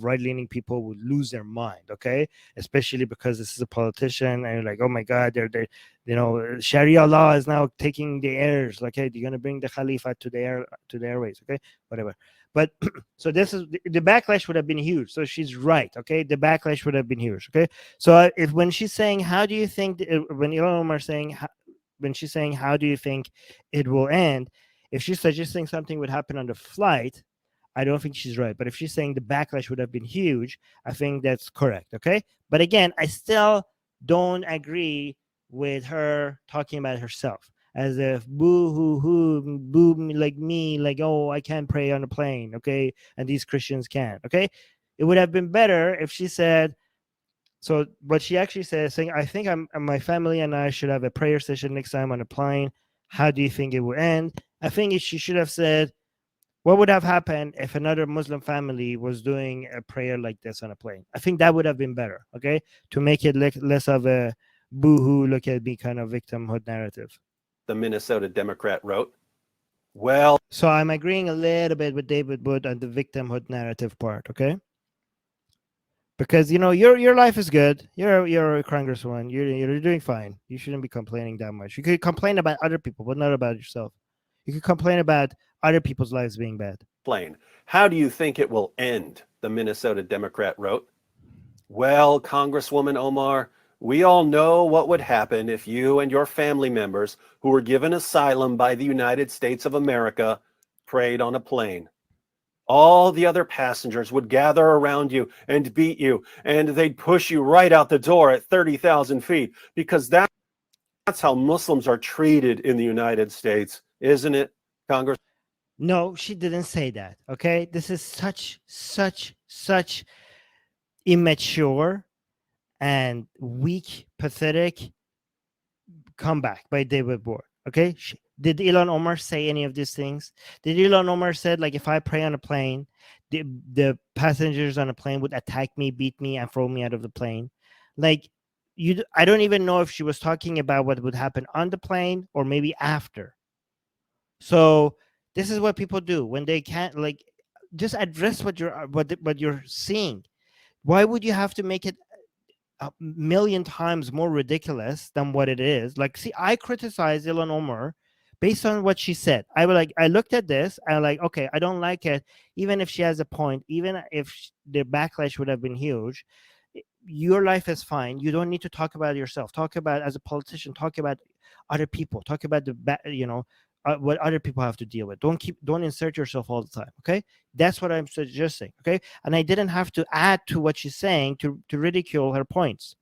right-leaning people would lose their mind. Okay, especially because this is a politician, and you're like, oh my god, Sharia law is now taking the airs. Like, hey, you're gonna bring the Khalifa to the airways. Okay, whatever. But so this is the backlash would have been huge. So she's right. Okay, the backlash would have been huge. Okay, so if when she's saying, how do you think when Ilhan Omar saying when she's saying, how do you think it will end? If she's suggesting something would happen on the flight, I don't think she's right. But if she's saying the backlash would have been huge, I think that's correct. Okay. But again, I still don't agree with her talking about herself as if boo hoo hoo, boo me, like me, like, oh, I can't pray on a plane. Okay. And these Christians can. Okay. It would have been better if she said, so what she actually said, saying, I think my family and I should have a prayer session next time on a plane. How do you think it will end? I think she should have said, what would have happened if another Muslim family was doing a prayer like this on a plane? I think that would have been better, okay? To make it less of a boo-hoo, look at me kind of victimhood narrative. The Minnesota Democrat wrote, well, so I'm agreeing a little bit with David Wood on the victimhood narrative part, okay? Because your life is good. You're a congresswoman. You're doing fine. You shouldn't be complaining that much. You could complain about other people, but not about yourself. You could complain about other people's lives being bad. Plain. How do you think it will end? The Minnesota Democrat wrote. Well, Congresswoman Omar, we all know what would happen if you and your family members who were given asylum by the United States of America prayed on a plane. All the other passengers would gather around you and beat you, and they'd push you right out the door at 30,000 feet, because that's how Muslims are treated in the United States, isn't it, Congress? No, she didn't say that. Okay, this is such immature and weak, pathetic comeback by David Board. Okay, did Ilhan Omar say any of these things? Did Ilhan Omar said, like, if I pray on a plane, the passengers on a plane would attack me, beat me, and throw me out of the plane? Like, I don't even know if she was talking about what would happen on the plane or maybe after. So this is what people do when they can't, like, just address what you're seeing. Why would you have to make it a million times more ridiculous than what it is? Like, see, I criticize Ilhan Omar based on what she said. I looked at this, I'm like, okay, I don't like it. Even if she has a point, even if the backlash would have been huge, your life is fine. You don't need to talk about yourself. Talk about, as a politician, talk about other people. Talk about what other people have to deal with. Don't insert yourself all the time. Okay, that's what I'm suggesting. Okay, and I didn't have to add to what she's saying to ridicule her points,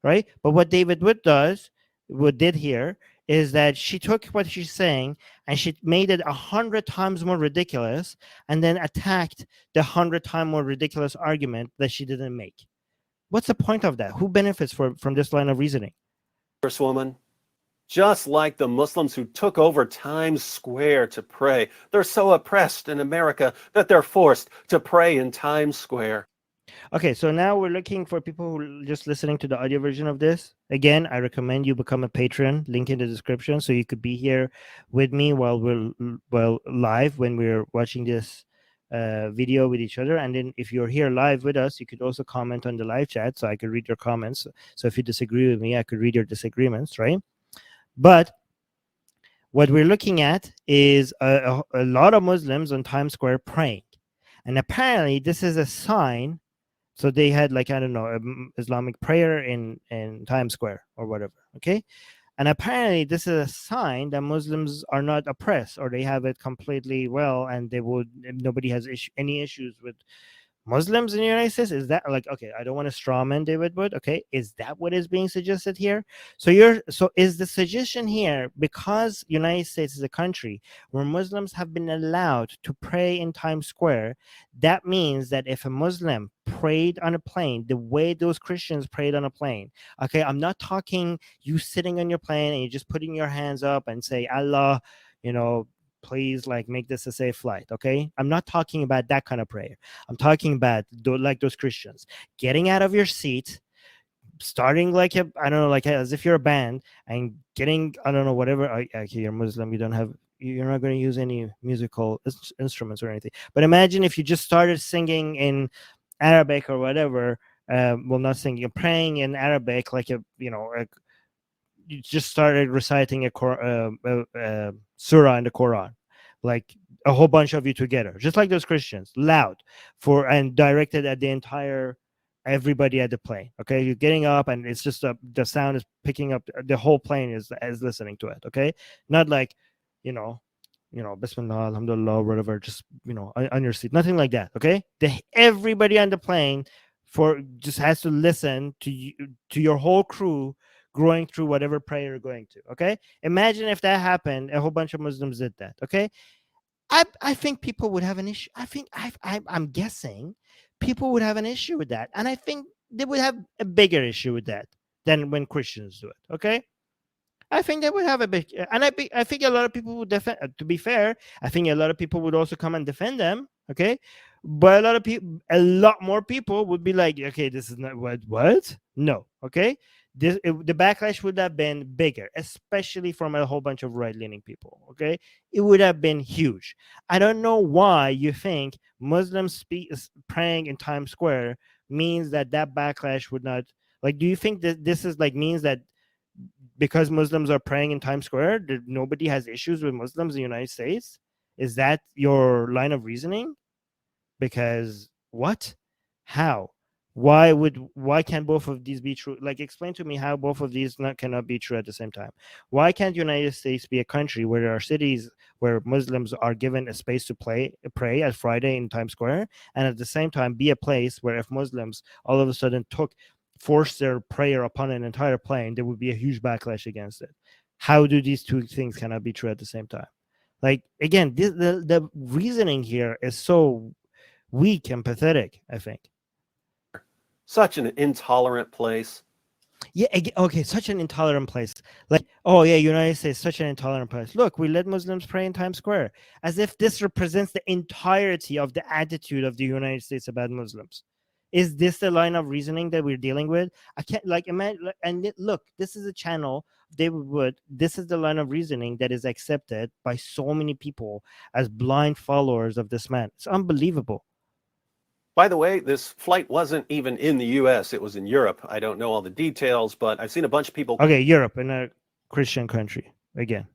right? But what David Wood did here is that she took what she's saying and she made it 100 times more ridiculous, and then attacked the 100 times more ridiculous argument that she didn't make. What's the point of that? Who benefits from this line of reasoning? Congresswoman, just like the Muslims who took over Times Square to pray, they're so oppressed in America that they're forced to pray in Times Square. Okay, so now we're looking for people who are just listening to the audio version of this. Again, I recommend you become a patron. Link in the description, so you could be here with me while we're live when we're watching this video with each other. And then if you're here live with us, you could also comment on the live chat, so I could read your comments. So if you disagree with me, I could read your disagreements, right? But what we're looking at is a lot of Muslims on Times Square praying, and apparently this is a sign. So they had, like, I don't know, Islamic prayer in Times Square or whatever, okay? And apparently this is a sign that Muslims are not oppressed, or they have it completely well, and nobody has any issues with Muslims in the United States. Is that, like, okay, I don't want to strawman David Wood, okay? Is that what is being suggested here? So is the suggestion here, because United States is a country where Muslims have been allowed to pray in Times Square, that means that if a Muslim prayed on a plane the way those Christians prayed on a plane, okay, I'm not talking you sitting on your plane and you're just putting your hands up and say, Allah, please, like, make this a safe flight, okay? I'm not talking about that kind of prayer. I'm talking about like those Christians getting out of your seat, starting like I don't know, like as if you're a band, and getting, I don't know, whatever. Okay, you're Muslim, you're not going to use any musical instruments or anything. But imagine if you just started singing in Arabic or whatever. Well, not singing, praying in Arabic, like you just started reciting a surah in the Quran, like a whole bunch of you together, just like those Christians, loud, and directed at the entire everybody at the plane. Okay, you're getting up, and it's just the sound is picking up. The whole plane is listening to it. Okay, not like, Bismillah, Alhamdulillah, whatever. Just on your seat, nothing like that. Okay, everybody on the plane just has to listen to you, to your whole crew going through whatever prayer you're going to. Okay, imagine if that happened, a whole bunch of Muslims did that. Okay, I think people would have an issue. I'm guessing people would have an issue with that, and I think they would have a bigger issue with that than when Christians do it. Okay, I think they would have a big, and I think a lot of people would defend. To be fair, I think a lot of people would also come and defend them. Okay, but a lot more people would be like, okay, this is not what? No, okay. The backlash would have been bigger, especially from a whole bunch of right-leaning people. Okay, it would have been huge. I don't know why you think Muslims praying in Times Square means that backlash would not. Like, do you think that this is like means that because Muslims are praying in Times Square, that nobody has issues with Muslims in the United States? Is that your line of reasoning? Because what? How? Why can't both of these be true? Like, explain to me how both of these cannot be true at the same time. Why can't the United States be a country where there are cities where Muslims are given a space to pray at Friday in Times Square, and at the same time be a place where if Muslims all of a sudden forced their prayer upon an entire plane, there would be a huge backlash against it? How do these two things cannot be true at the same time? Like, again, the reasoning here is so weak and pathetic, I think. Such an intolerant place. Yeah, okay, such an intolerant place. Like, oh yeah, United States, such an intolerant place. Look, we let Muslims pray in Times Square, as if this represents the entirety of the attitude of the United States about Muslims. Is this the line of reasoning that we're dealing with? I can't, like, imagine. And look, this is a channel, David Wood. This is the line of reasoning that is accepted by so many people as blind followers of this man. It's unbelievable. By the way, this flight wasn't even in the US, it was in Europe. I don't know all the details, but I've seen a bunch of people. Okay, Europe, in a Christian country again.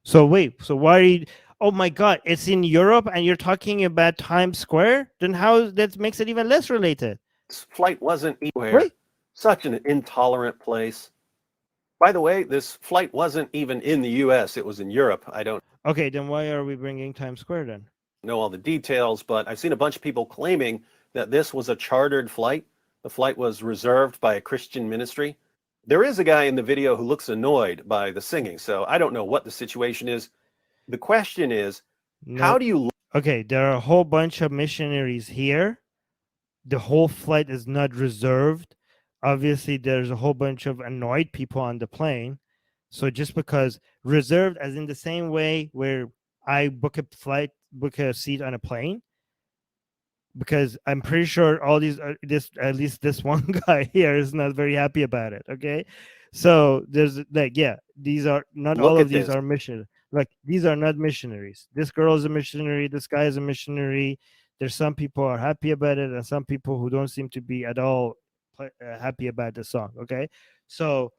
So wait, so why are you? Oh my God, it's in Europe and you're talking about Times Square? Then how that makes it even less related? This flight wasn't anywhere. Right? Such an intolerant place. By the way, this flight wasn't even in the US, it was in Europe. I don't. Okay, then why are we bringing Times Square then? Know all the details, but I've seen a bunch of people claiming that this was a chartered flight. The flight was reserved by a Christian ministry. There is a guy in the video who looks annoyed by the singing, so I don't know what the situation is. The question is, how do you... Okay, there are a whole bunch of missionaries here. The whole flight is not reserved. Obviously, there's a whole bunch of annoyed people on the plane. So just because reserved, as in the same way where I book a seat on a plane, because I'm pretty sure all these at least this one guy here is not very happy about it. Okay, so there's like, yeah, these are not all of these are mission. Like, these are not missionaries. This girl is a missionary. This guy is a missionary. There's some people are happy about it, and some people who don't seem to be at all happy about the song. Okay, so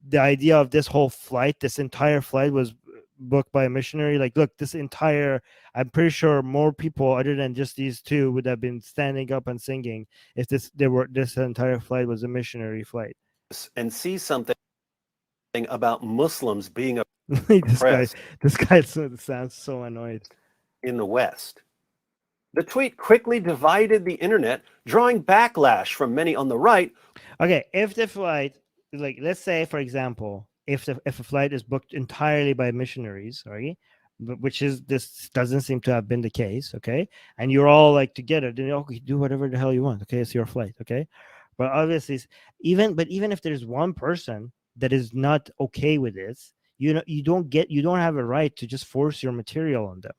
the idea of this whole flight, this entire flight was booked by a missionary. Like, look, this entire, I'm pretty sure more people other than just these two would have been standing up and singing if this entire flight was a missionary flight. And see something about Muslims being this oppressed guy sounds so annoyed. in the West. The tweet quickly divided the internet, drawing backlash from many on the right. Okay, if the flight, like, let's say, for example, if a flight is booked entirely by missionaries, right, which is, this doesn't seem to have been the case, okay, and you're all like together, then okay, do whatever the hell you want, okay, it's your flight, okay, but obviously, even if there's one person that is not okay with this, you don't have a right to just force your material on them,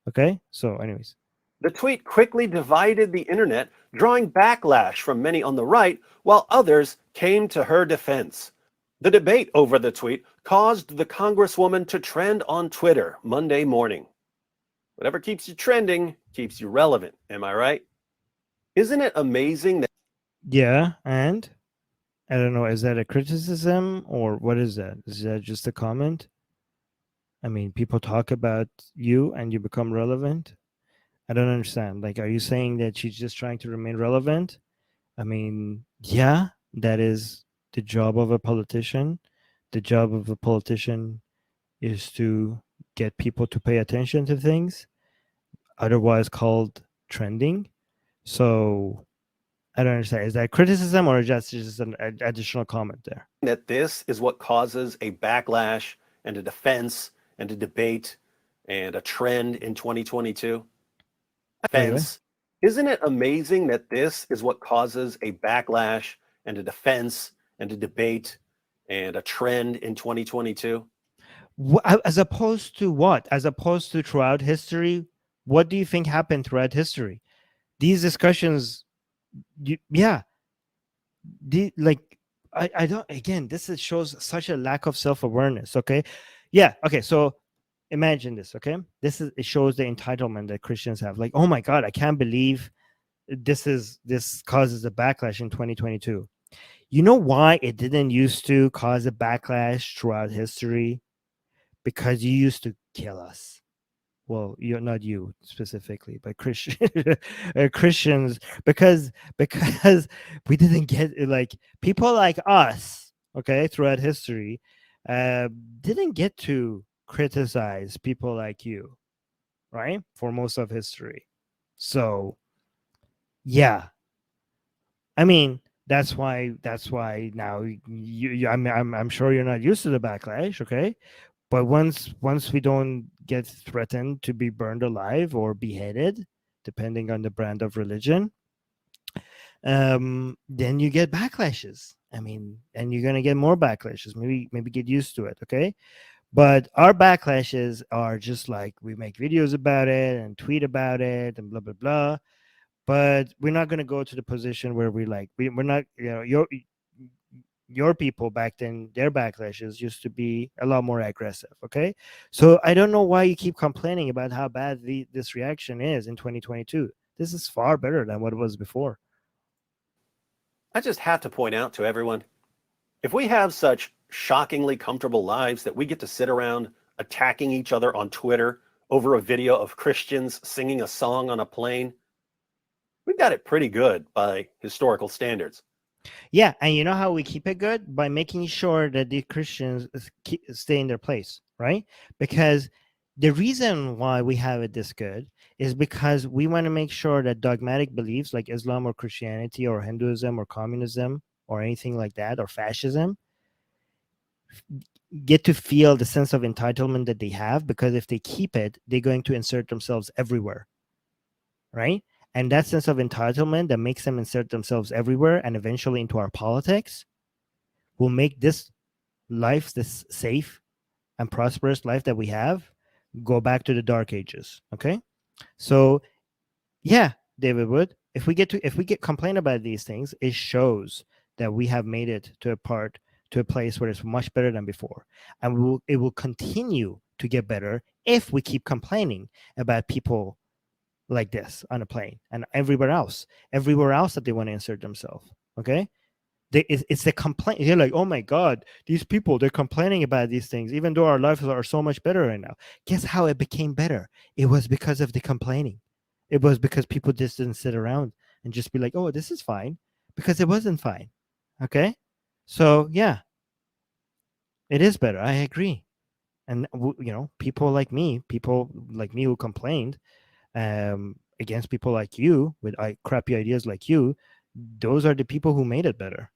okay. So, anyways. The tweet quickly divided the internet, drawing backlash from many on the right, while others came to her defense. The debate over the tweet caused the Congresswoman to trend on Twitter Monday morning. Whatever keeps you trending keeps you relevant, am I right? Isn't it amazing that... Yeah, and I don't know, is that a criticism or what is that? Is that just a comment? I mean, people talk about you and you become relevant. I don't understand. Like, are you saying that she's just trying to remain relevant? I mean, yeah, that is the job of a politician. The job of a politician is to get people to pay attention to things, otherwise called trending. So I don't understand. Is that criticism or just an additional comment there? that this is what causes a backlash and a defense and a debate and a trend in 2022? Defense. Isn't it amazing that this is what causes a backlash and a defense and a debate and a trend in 2022? As opposed to what? As opposed to throughout history? What do you think happened throughout history? These discussions, yeah, I don't, again, shows such a lack of self-awareness. Okay, yeah, okay, so imagine this. Okay, it shows the entitlement that Christians have. Like, oh my god, I can't believe this causes a backlash in 2022. You know why it didn't used to cause a backlash throughout history? Because you used to kill us. Well, you're not you specifically, but Christians, because we didn't get, like, people like us, okay, throughout history, didn't get to criticize people like you, right, for most of history. So, yeah, I mean, that's why now I'm sure you're not used to the backlash, okay? But once we don't get threatened to be burned alive or beheaded, depending on the brand of religion, then you get backlashes. I mean, and you're gonna get more backlashes. Maybe get used to it, okay? But our backlashes are just like, we make videos about it and tweet about it and blah blah blah. But we're not gonna go to the position where we're not, your people back then, their backlashes used to be a lot more aggressive, okay? So I don't know why you keep complaining about how bad this reaction is in 2022. This is far better than what it was before. I just have to point out to everyone, if we have such shockingly comfortable lives that we get to sit around attacking each other on Twitter over a video of Christians singing a song on a plane, we've got it pretty good by historical standards. Yeah, and you know how we keep it good? By making sure that the Christians stay in their place, right? Because the reason why we have it this good is because we want to make sure that dogmatic beliefs like Islam or Christianity or Hinduism or communism or anything like that, or fascism, get to feel the sense of entitlement that they have, because if they keep it, they're going to insert themselves everywhere, right? And that sense of entitlement that makes them insert themselves everywhere and eventually into our politics will make this life, this safe and prosperous life that we have, go back to the dark ages. Okay, so yeah, David Wood, if we get complain about these things, it shows that we have made it to a part to a place where it's much better than before, and it will continue to get better if we keep complaining about people like this on a plane and everywhere else that they want to insert themselves. Okay, it's the complaint. You're like, oh my god, these people, they're complaining about these things even though our lives are so much better right now. Guess how it became better? It was because of the complaining. It was because people just didn't sit around and just be like, oh, this is fine, because it wasn't fine. Okay, so yeah, it is better, I agree. And people like me who complained against people like you with crappy ideas like you, those are the people who made it better.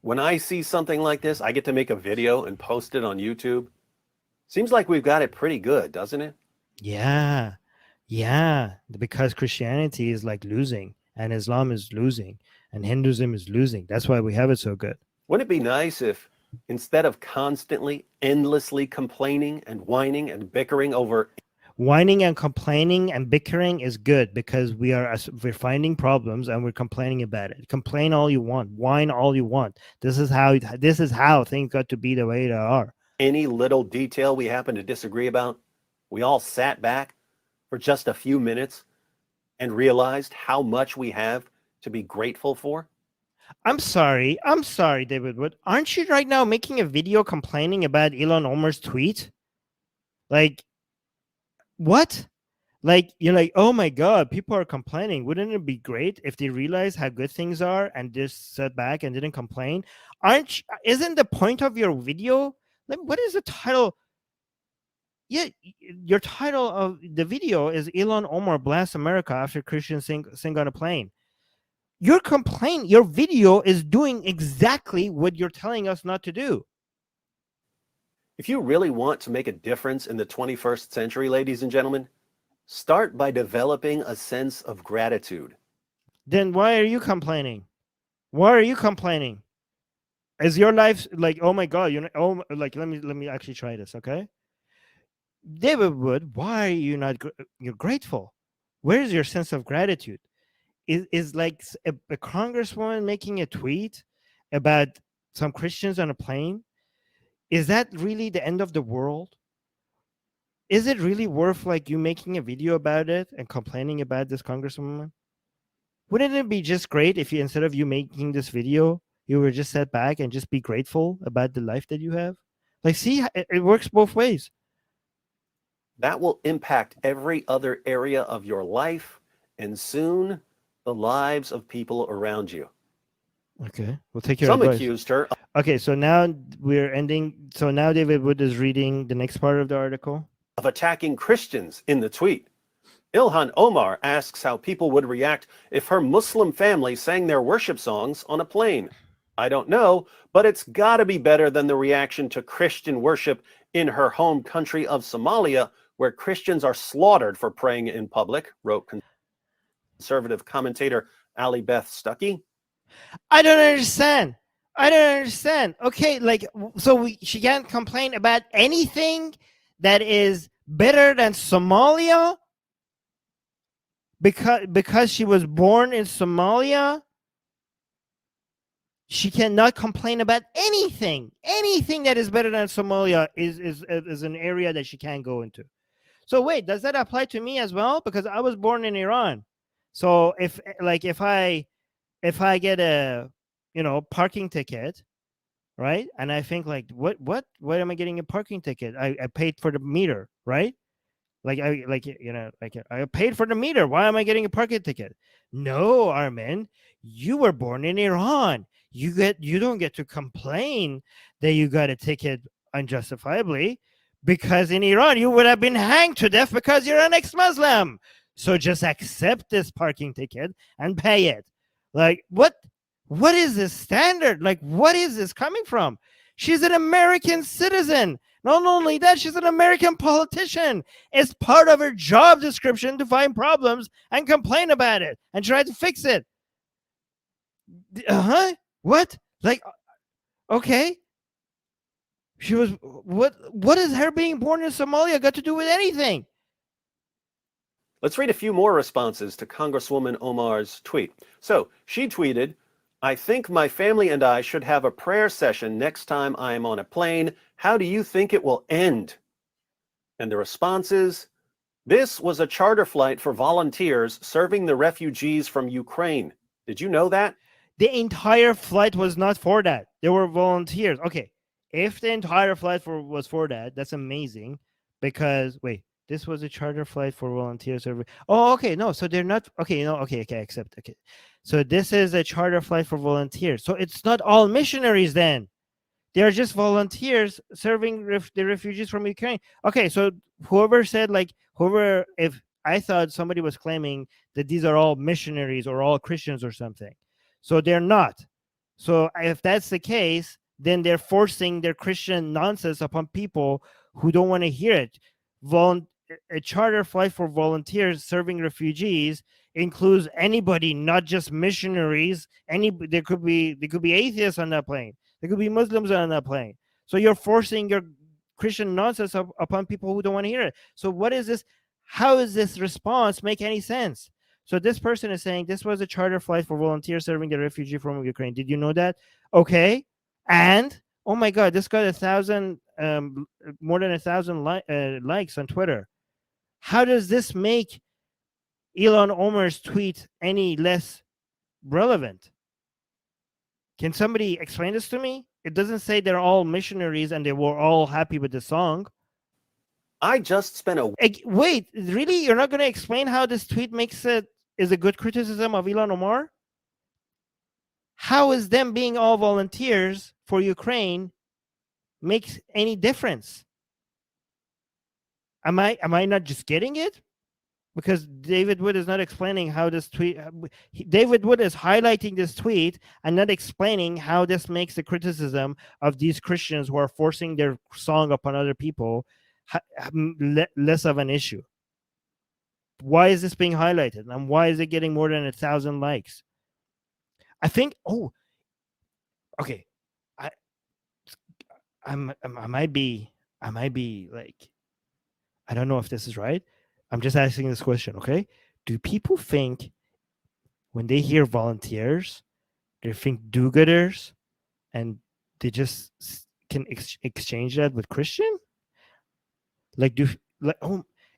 When I see something like this, I get to make a video and post it on YouTube. Seems like we've got it pretty good, doesn't it? Yeah, because Christianity is like losing, and Islam is losing, and Hinduism is losing. That's why we have it so good. Wouldn't it be nice if, instead of constantly, endlessly complaining and whining and bickering over... Whining and complaining and bickering is good, because we're finding problems and we're complaining about it. Complain all you want, whine all you want. This is how things got to be the way they are. Any little detail we happen to disagree about, we all sat back for just a few minutes and realized how much we have to be grateful for. I'm sorry, David Wood. Aren't you right now making a video complaining about Ilhan Omar's tweet? Like, what? Like, you're like, oh my god, people are complaining. Wouldn't it be great if they realized how good things are and just sat back and didn't complain? Isn't the point of your video, like, what is the title? Yeah, your title of the video is Ilhan Omar blasts America after Christians sing on a plane. Your video is doing exactly what you're telling us not to do. If you really want to make a difference in the 21st century, ladies and gentlemen, start by developing a sense of gratitude. Then why are you complaining? Why are you complaining? Is your life like, oh my god, let me actually try this, okay? David Wood, why are you not you're grateful? Where is your sense of gratitude? Is like a congresswoman making a tweet about some Christians on a plane? Is that really the end of the world? Is it really worth like you making a video about it and complaining about this congresswoman? Wouldn't it be just great if you, instead of you making this video, you were just sat back and just be grateful about the life that you have? Like, see, it works both ways. That will impact every other area of your life, and soon the lives of people around you. Okay, we'll take your Some advice. accused her. Okay, so now we're ending. So now David Wood is reading the next part of the article. Of attacking Christians in the tweet. Ilhan Omar asks how people would react if her Muslim family sang their worship songs on a plane. I don't know, but it's got to be better than the reaction to Christian worship in her home country of Somalia, where Christians are slaughtered for praying in public, wrote conservative commentator Ali Beth Stuckey. I don't understand. Okay, like, so she can't complain about anything that is better than Somalia because she was born in Somalia. She cannot complain about anything. Anything that is better than Somalia is an area that she can't go into. So wait, does that apply to me as well? Because I was born in Iran. So if I get a parking ticket, right? And I think like, what am I getting a parking ticket? I paid for the meter, right? I paid for the meter. Why am I getting a parking ticket? No, Armin, you were born in Iran. You don't get to complain that you got a ticket unjustifiably, because in Iran you would have been hanged to death because you're an ex-Muslim. So just accept this parking ticket and pay it. Like, what is this standard? Like, what is this coming from? She's an American citizen. Not only that, she's an American politician. It's part of her job description to find problems and complain about it and try to fix it. What? Like, okay. She was, what is her being born in Somalia got to do with anything? Let's read a few more responses to Congresswoman Omar's tweet. So she tweeted, I think my family and I should have a prayer session next time I am on a plane. How do you think it will end? And the response is, this was a charter flight for volunteers serving the refugees from Ukraine. Did you know that? The entire flight was not for that. There were volunteers. Okay, if the entire flight was for that, that's amazing. Because wait, this was a charter flight for volunteers. Oh, okay, no, so they're not. Okay, no, okay, accept. Okay, so this is a charter flight for volunteers. So it's not all missionaries then. They're just volunteers serving the refugees from Ukraine. Okay, so whoever said whoever, if I thought somebody was claiming that these are all missionaries or all Christians or something, so they're not. So if that's the case, then they're forcing their Christian nonsense upon people who don't want to hear it. A charter flight for volunteers serving refugees includes anybody, not just missionaries. There could be atheists on that plane. There could be Muslims on that plane. So you're forcing your Christian nonsense upon people who don't want to hear it. So what is this? How does this response make any sense? So this person is saying this was a charter flight for volunteers serving the refugee from Ukraine. Did you know that? Okay. And oh my God, this got more than 1,000 likes on Twitter. How does this make Ilhan Omar's tweet any less relevant? Can somebody explain this to me? It doesn't say they're all missionaries and they were all happy with the song. I just spent a Wait, really? You're not going to explain how this tweet is a good criticism of Ilhan Omar? How is them being all volunteers for Ukraine makes any difference? Am I not just getting it? Because David Wood is not explaining how this tweet. David Wood is highlighting this tweet and not explaining how this makes the criticism of these Christians who are forcing their song upon other people less of an issue. Why is this being highlighted, and why is it getting more than 1,000 likes? I think. Oh, okay. I might be like, I don't know if this is right. I'm just asking this question, okay? Do people think when they hear volunteers, they think do-gooders, and they just can exchange that with Christian?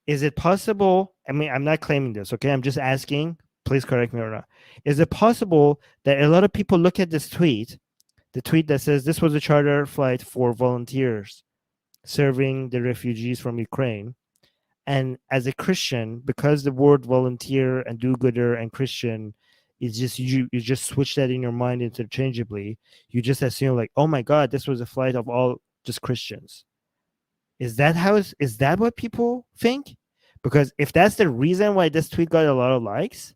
Is it possible? I mean, I'm not claiming this, okay? I'm just asking. Please correct me or not. Is it possible that a lot of people look at this tweet, the tweet that says this was a charter flight for volunteers serving the refugees from Ukraine, and as a Christian, because the word volunteer and do-gooder and Christian is just you just switch that in your mind interchangeably, you just assume like, oh my God, this was a flight of all just Christians. Is that what people think? Because if that's the reason why this tweet got a lot of likes,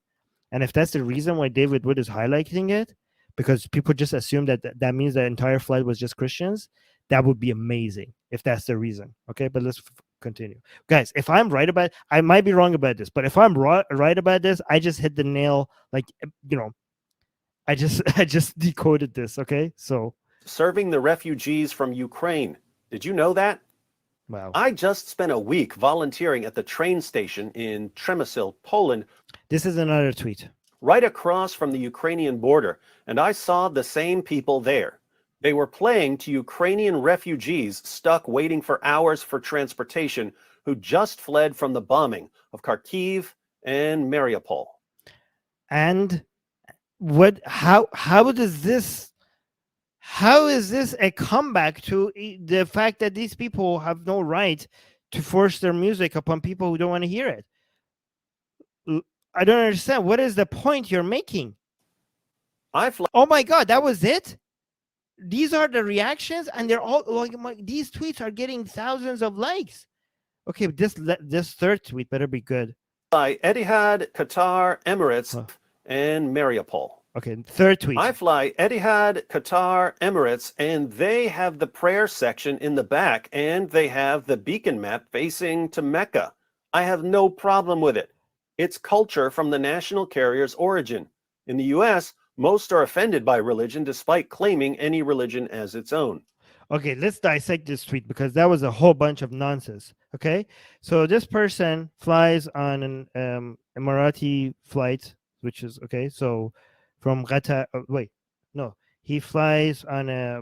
and if that's the reason why David Wood is highlighting it, because people just assume that means the entire flight was just Christians, that would be amazing if that's the reason. Okay, but let's continue, guys. If I'm right about, I might be wrong about this, but if I'm right about this, I just hit the nail. Like, I just decoded this. Okay, so serving the refugees from Ukraine. Did you know that? Wow. I just spent a week volunteering at the train station in Przemysl, Poland. This is another tweet. Right across from the Ukrainian border, and I saw the same people there. They were playing to Ukrainian refugees stuck waiting for hours for transportation who just fled from the bombing of Kharkiv and Mariupol. And how is this a comeback to the fact that these people have no right to force their music upon people who don't want to hear it? I don't understand. What is the point you're making? Oh my God, that was it? These are the reactions, and they're all like, these tweets are getting thousands of likes. Okay, this third tweet better be good. By Etihad, Qatar, Emirates, and Mariupol. Okay, third tweet. I fly Etihad, Qatar, Emirates, and they have the prayer section in the back, and they have the beacon map facing to Mecca. I have no problem with it. It's culture from the national carrier's origin. In the US, most are offended by religion despite claiming any religion as its own. Okay, let's dissect this tweet because that was a whole bunch of nonsense. Okay, so this person flies on an Emirati flight, which is okay. So from Qatar, No, he flies on a,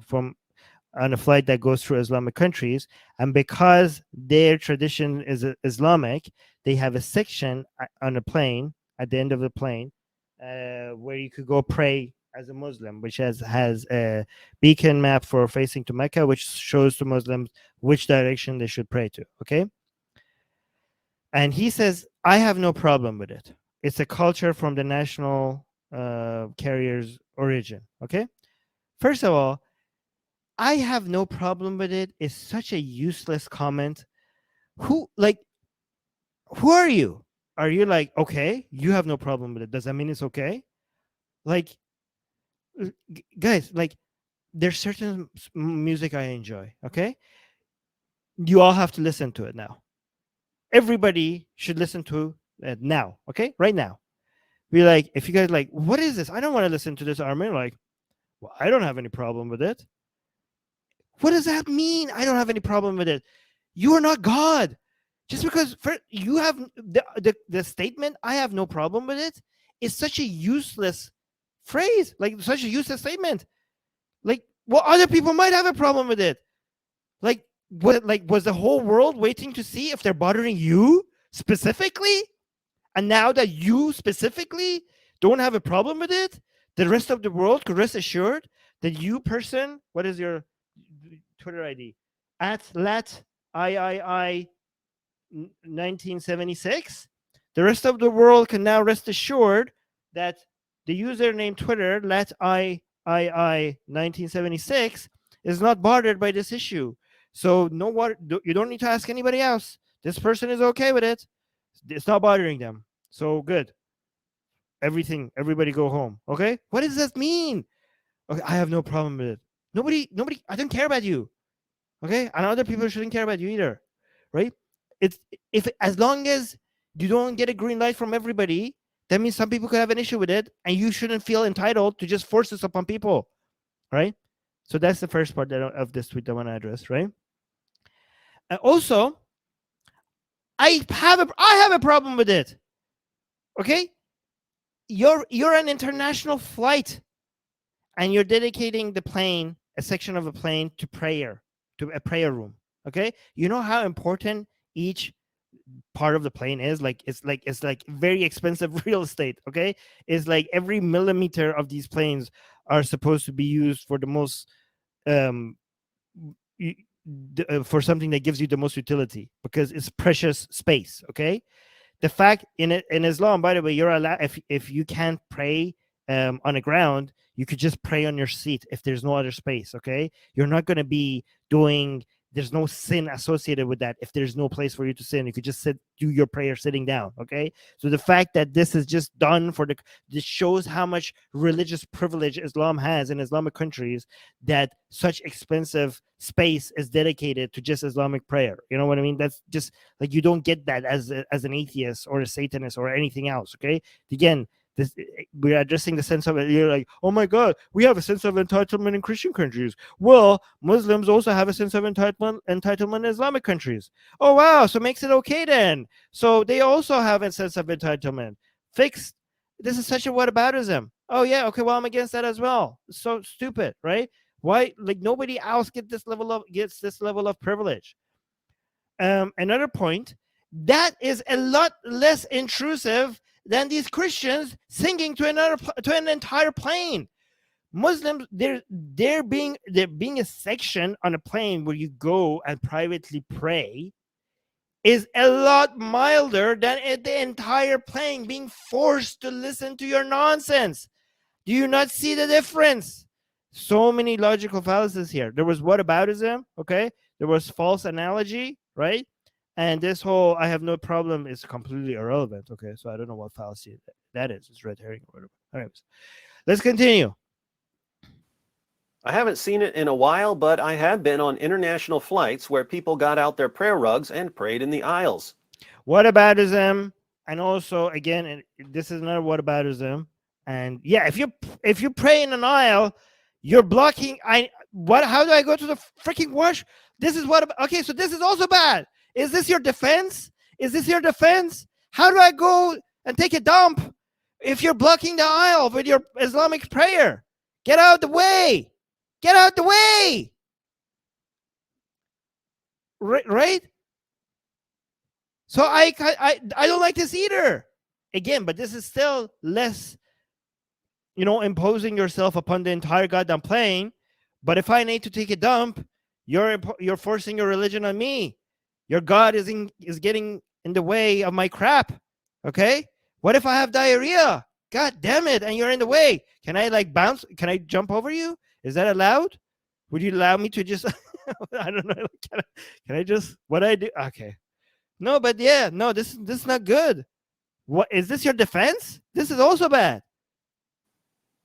from on a flight that goes through Islamic countries, and because their tradition is Islamic, they have a section on a plane at the end of the plane where you could go pray as a Muslim, which has a beacon map for facing to Mecca, which shows to Muslims which direction they should pray to. Okay, and he says, I have no problem with it. It's a culture from the national carrier's origin. Okay, first of all, I have no problem with it. It's such a useless comment. Who like who are you? Are you like, okay, you have no problem with it? Does that mean it's okay? Like, guys, like, there's certain music I enjoy. Okay, you all have to listen to it now. Everybody should listen to it now. Okay, right now. Be like, if you guys like, what is this? I don't want to listen to this, Armin. Like, well, I don't have any problem with it. What does that mean? I don't have any problem with it. You are not God. Just because you have the statement, I have no problem with it, is such a useless phrase, like such a useless statement. Like, well, other people might have a problem with it. Like, was the whole world waiting to see if they're bothering you specifically? And now that you specifically don't have a problem with it, the rest of the world could rest assured that you person, what is your Twitter ID? At lat III 1976. The rest of the world can now rest assured that the username Twitter lat III 1976 is not bothered by this issue. So you don't need to ask anybody else. This person is okay with it. It's not bothering them. So good. Everybody go home. Okay? What does that mean? Okay, I have no problem with it. Nobody, I don't care about you. Okay? And other people shouldn't care about you either. Right? It's as long as you don't get a green light from everybody, that means some people could have an issue with it, and you shouldn't feel entitled to just force this upon people. Right? So that's the first part of this tweet I want to address, right? Also, I have a problem with it. Okay, you're an international flight, and you're dedicating a section of a plane to prayer, to a prayer room. Okay, you know how important each part of the plane is. It's like very expensive real estate. Okay, it's like every millimeter of these planes are supposed to be used for the most for something that gives you the most utility, because it's precious space. Okay, the fact in Islam, by the way, you're allowed, if you can't pray on the ground, you could just pray on your seat if there's no other space. Okay, you're not going to be doing, there's no sin associated with that. If there's no place for you to sin, you could just do your prayer sitting down. Okay, so the fact that this is just done this shows how much religious privilege Islam has in Islamic countries, that such expensive space is dedicated to just Islamic prayer. You know what I mean? That's just like, you don't get that as an atheist or a Satanist or anything else. Okay, again, we're addressing the sense of it. You're like, oh my God, we have a sense of entitlement in Christian countries. Well, Muslims also have a sense of entitlement in Islamic countries. Oh wow, so makes it okay then. So they also have a sense of entitlement. Fixed. This is such a whataboutism. Oh yeah, okay, well, I'm against that as well. It's so stupid, right? Why, like, nobody else gets this level of privilege. Another point, that is a lot less intrusive than these Christians singing to an entire plane. Muslims, there being a section on a plane where you go and privately pray is a lot milder than the entire plane being forced to listen to your nonsense. Do you not see the difference? So many logical fallacies here. There was whataboutism, okay? There was false analogy, right? And this whole I have no problem is completely irrelevant. Okay, so I don't know what fallacy that is. It's red herring or whatever. Anyways, let's continue. I haven't seen it in a while, but I have been on international flights where people got out their prayer rugs and prayed in the aisles. Whataboutism, and also, again, this is another whataboutism. And yeah, if you pray in an aisle, you're blocking. How do I go to the freaking wash? This is okay, so this is also bad. Is this your defense? How do I go and take a dump If you're blocking the aisle with your Islamic prayer, get out the way. Get out the way. Right? So I don't like this either. Again, but this is still less, imposing yourself upon the entire goddamn plane. But if I need to take a dump, you're forcing your religion on me. Your God is getting in the way of my crap. Okay? What if I have diarrhea? God damn it, and you're in the way. Can I bounce? Can I jump over you? Is that allowed? Would you allow me to just I don't know. Can I just what I do? Okay. No, but yeah, no, this is not good. What is this your defense? This is also bad.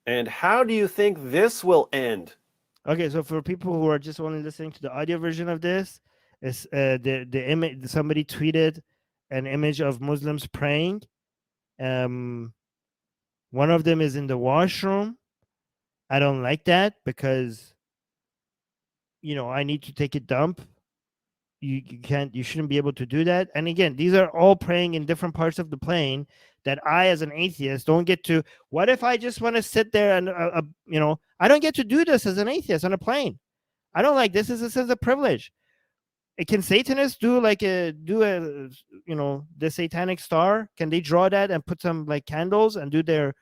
And how do you think this will end? Okay, so for people who are just only listening to the audio version of this, is the image somebody tweeted an image of Muslims praying. One of them is in the washroom. I don't like that because I need to take a dump. You shouldn't be able to do that. And again, these are all praying in different parts of the plane that I, as an atheist, don't get to. What if I just want to sit there and I don't get to do this as an atheist on a plane. I don't like this. Is a sense of privilege. Can Satanists do the satanic star? Can they draw that and put some candles and do their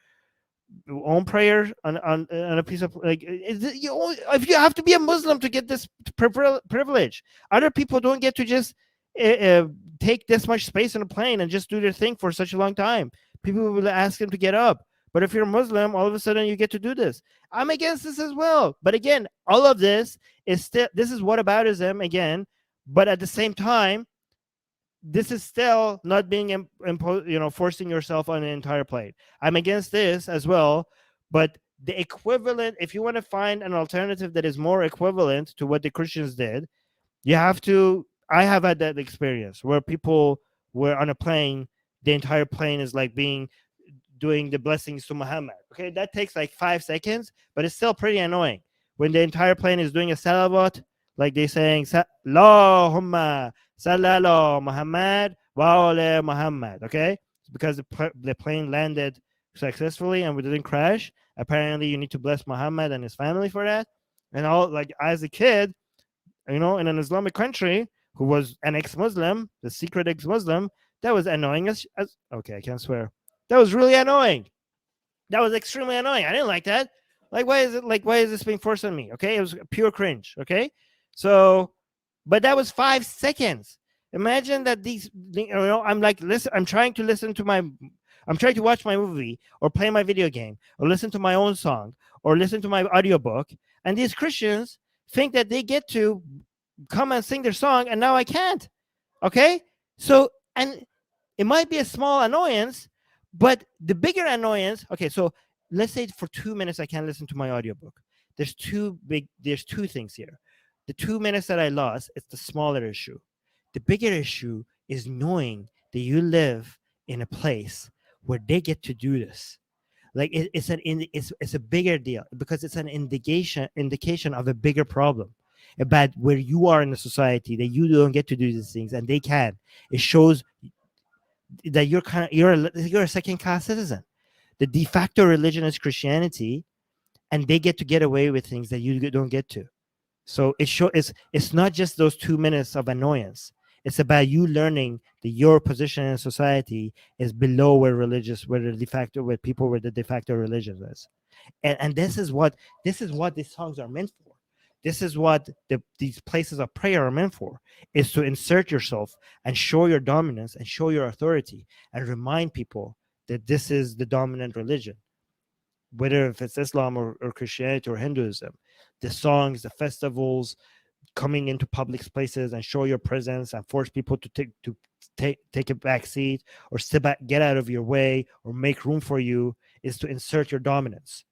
own prayer on a piece of if you have to be a Muslim to get this privilege. Other people don't get to just take this much space on a plane and just do their thing for such a long time. People will ask them to get up. But if you're a Muslim, all of a sudden you get to do this. I'm against this as well. But again, all of this is whataboutism again. But at the same time, this is still not being forcing yourself on an entire plane. I'm against this as well, but the equivalent, if you want to find an alternative that is more equivalent to what the Christians did, you have to. I have had that experience where people were on a plane, the entire plane is doing the blessings to Muhammad. Okay, that takes 5 seconds, but it's still pretty annoying when the entire plane is doing a salawat, like they saying Allahumma Sallallahu Muhammad wa ala Muhammad. Okay, because the plane landed successfully and we didn't crash. Apparently, you need to bless Muhammad and his family for that. And all as a kid, in an Islamic country, who was an ex-Muslim, the secret ex-Muslim, that was annoying as okay, I can't swear. That was really annoying. That was extremely annoying. I didn't like that. Why is this being forced on me? Okay, it was pure cringe. Okay, so. But that was 5 seconds. Imagine that I'm listen. I'm trying to watch my movie or play my video game or listen to my own song or listen to my audiobook. And these Christians think that they get to come and sing their song, and now I can't. Okay? So, and it might be a small annoyance, but the bigger annoyance, okay, so let's say for 2 minutes I can't listen to my audiobook. There's two things here. The 2 minutes that I lost, it's the smaller issue. The bigger issue is knowing that you live in a place where they get to do this. It's a bigger deal because it's an indication of a bigger problem about where you are in the society, that you don't get to do these things and they can. It shows that you're a second class citizen. The de facto religion is Christianity, and they get to get away with things that you don't get to. So it's not just those 2 minutes of annoyance. It's about you learning that your position in society is below where the de facto religion is. And this is what these songs are meant for. This is what these places of prayer are meant for, is to insert yourself and show your dominance and show your authority and remind people that this is the dominant religion. Whether if it's Islam or Christianity or Hinduism, the songs, the festivals, coming into public places and show your presence and force people to take a back seat or get out of your way or make room for you, is to insert your dominance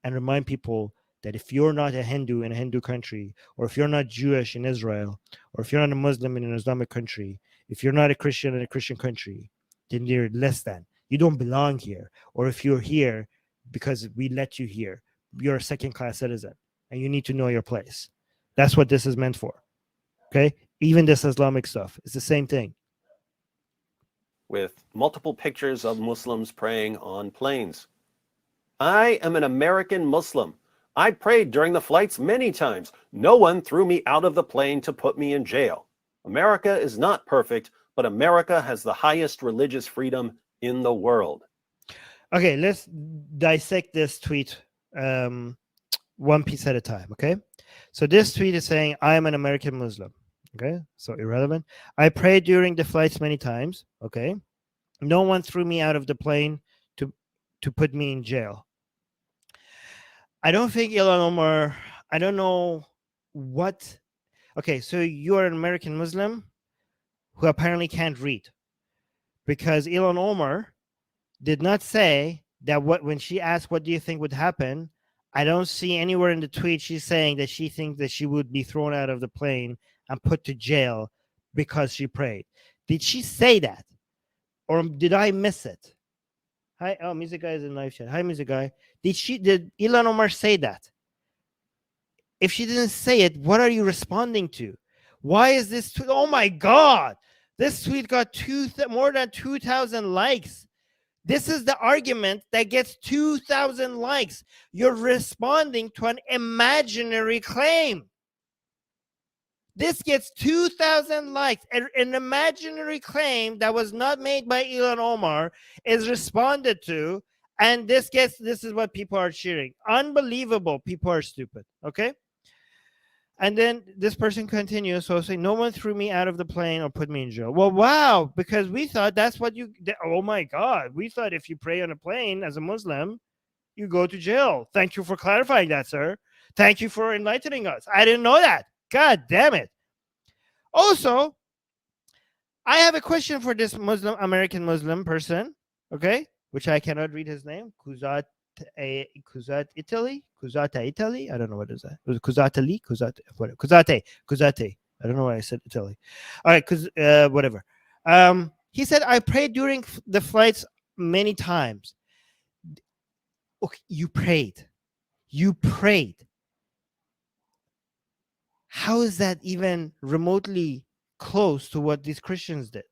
and remind people that if you're not a Hindu in a Hindu country, or if you're not Jewish in Israel, or if you're not a Muslim in an Islamic country, if you're not a Christian in a Christian country, then you're less than. You don't belong here. Or if you're here because we let you here, you're a second-class citizen, and you need to know your place. That's what this is meant for. Okay? Even this Islamic stuff, it's the same thing. with multiple pictures of Muslims praying on planes. I am an American Muslim. I prayed during the flights many times. No one threw me out of the plane to put me in jail. America is not perfect, but America has the highest religious freedom in the world. Okay, let's dissect this tweet one piece at a time, okay? So this tweet is saying, I am an American Muslim, okay? So irrelevant. I prayed during the flights many times, okay? No one threw me out of the plane to put me in jail. I don't think Ilhan Omar, I don't know what. Okay, so you are an American Muslim who apparently can't read, because Ilhan Omar did not say that when she asked what do you think would happen, I don't see anywhere in the tweet she's saying that she thinks that she would be thrown out of the plane and put to jail because she prayed. Did she say that? Or did I miss it? Hi, oh, Music Guy is in live chat. Hi, Music Guy. Did Ilhan Omar say that? If she didn't say it, what are you responding to? Why is this tweet? Oh my God. This tweet got more than 2,000 likes. This is the argument that gets 2,000 likes. You're responding to an imaginary claim. This gets 2,000 likes. An imaginary claim that was not made by Ilhan Omar is responded to, and this is what people are cheering. Unbelievable. People are stupid. Okay? And then this person continues, so saying, no one threw me out of the plane or put me in jail. Well, wow, because we thought that's what oh my God, we thought if you pray on a plane as a Muslim, you go to jail. Thank you for clarifying that, sir. Thank you for enlightening us. I didn't know that. God damn it. Also, I have a question for this American Muslim person, okay, which I cannot read his name, Kuzat Italy. I don't know what is that. Was it Kuzate. I don't know why I said Italy. All right, whatever. He said I prayed during the flights many times. Okay, you prayed. How is that even remotely close to what these Christians did?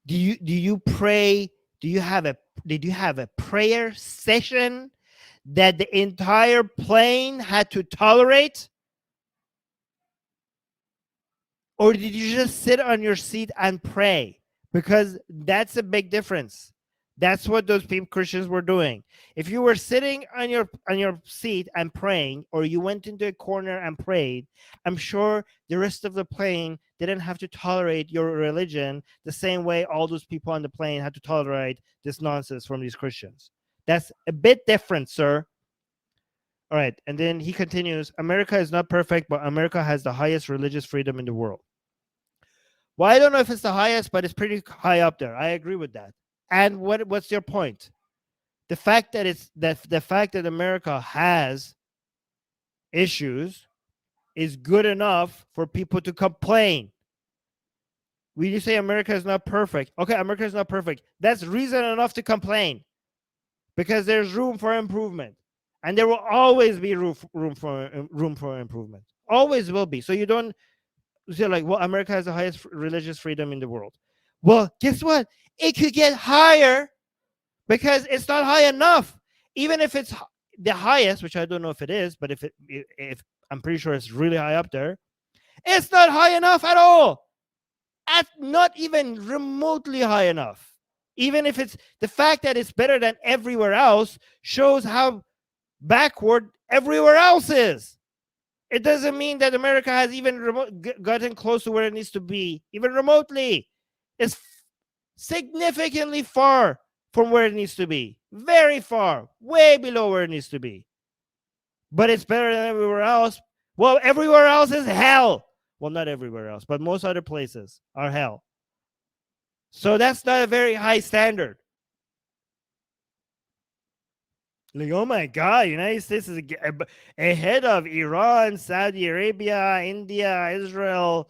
Do you pray? Did you have a prayer session that the entire plane had to tolerate? Or did you just sit on your seat and pray? Because that's a big difference. That's what those Christians were doing. If you were sitting on your seat and praying, or you went into a corner and prayed, I'm sure the rest of the plane didn't have to tolerate your religion the same way all those people on the plane had to tolerate this nonsense from these Christians. That's a bit different, sir. All right, and then he continues, America is not perfect, but America has the highest religious freedom in the world. Well, I don't know if it's the highest, but it's pretty high up there. I agree with that. And what's your point? The fact that America has issues is good enough for people to complain. When you say America is not perfect, okay, America is not perfect. That's reason enough to complain, because there's room for improvement, and there will always be room for improvement. Always will be. So you don't say like, well, America has the highest religious freedom in the world. Well, guess what? It could get higher, because it's not high enough. Even if it's the highest, which I don't know if it is, but if I'm pretty sure it's really high up there, it's not high enough at all. Not even remotely high enough. Even if it's the fact that it's better than everywhere else shows how backward everywhere else is. It doesn't mean that America has even gotten close to where it needs to be, even remotely. It's significantly far from where it needs to be. Very far, way below where it needs to be. But it's better than everywhere else. Well, everywhere else is hell. Well, not everywhere else, but most other places are hell. So that's not a very high standard. Like, oh my God, United States is ahead of Iran, Saudi Arabia, India, Israel,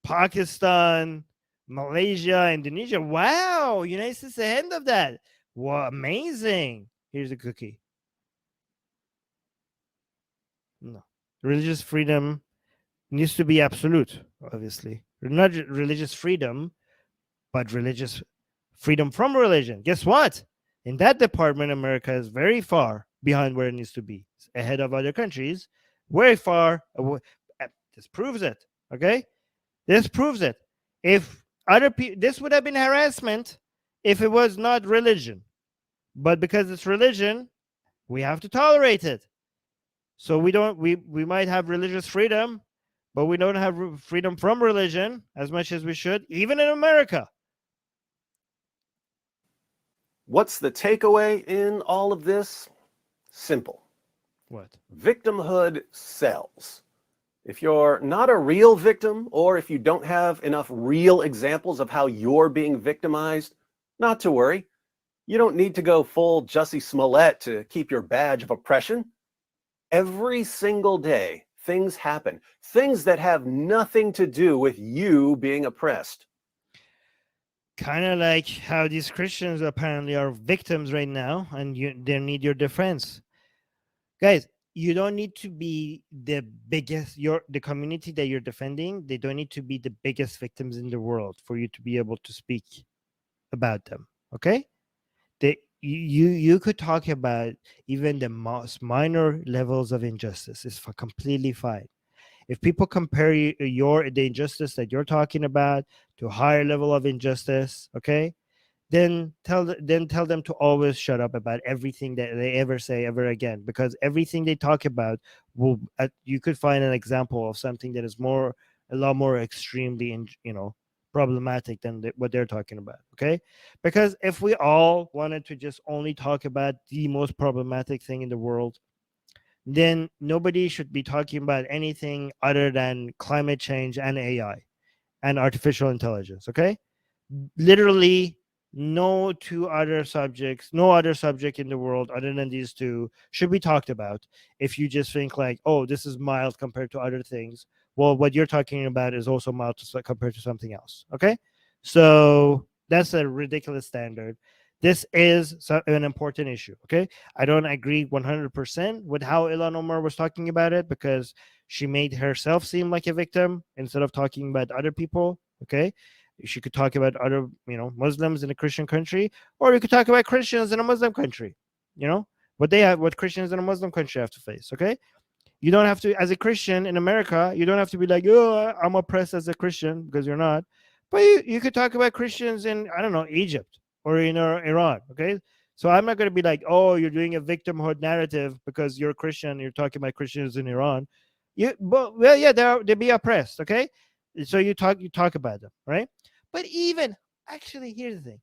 Pakistan, Malaysia, Indonesia. Wow, United States ahead of that. Wow, amazing. Here's a cookie. No. Religious freedom needs to be absolute, obviously. not religious freedom, but religious freedom from religion. Guess what? In that department, America is very far behind where it needs to be, it's ahead of other countries, very far. This proves it. Okay, this proves it. If other people, this would have been harassment if it was not religion, but because it's religion, we have to tolerate it. So we don't. We might have religious freedom, but we don't have freedom from religion as much as we should, even in America. What's the takeaway in all of this? Simple. What? Victimhood sells. If you're not a real victim, or if you don't have enough real examples of how you're being victimized, not to worry. You don't need to go full Jussie Smollett to keep your badge of oppression. Every single day, things happen. Things that have nothing to do with you being oppressed. Kind of like how these Christians apparently are victims right now, and they need your defense. Guys, you don't need to be the biggest, the community that you're defending, they don't need to be the biggest victims in the world for you to be able to speak about them. Okay? You could talk about even the most minor levels of injustice. It's completely fine. If people compare the injustice that you're talking about to a higher level of injustice, okay, then tell them to always shut up about everything that they ever say ever again, because everything they talk about will you could find an example of something that is a lot more extremely problematic than what they're talking about. Okay, because if we all wanted to just only talk about the most problematic thing in the world, then nobody should be talking about anything other than climate change and AI and artificial intelligence. Okay, literally no other subject in the world other than these two should be talked about. If you just think like, oh, this is mild compared to other things, well, what you're talking about is also mild compared to something else. Okay, so that's a ridiculous standard. This is an important issue. Okay, I don't agree 100% with how Ilhan Omar was talking about it, because she made herself seem like a victim instead of talking about other people. Okay, she could talk about other Muslims in a Christian country, or we could talk about Christians in a Muslim country, what Christians in a Muslim country have to face. Okay, you don't have to, as a Christian in America, you don't have to be like, oh, I'm oppressed as a Christian, because you're not. But you could talk about Christians in, I don't know, Egypt or in Iran. Okay, so I'm not going to be like, oh, you're doing a victimhood narrative because you're a Christian, you're talking about Christians in Iran. They be oppressed. Okay, so you talk about them, right? But even, actually, here's the thing.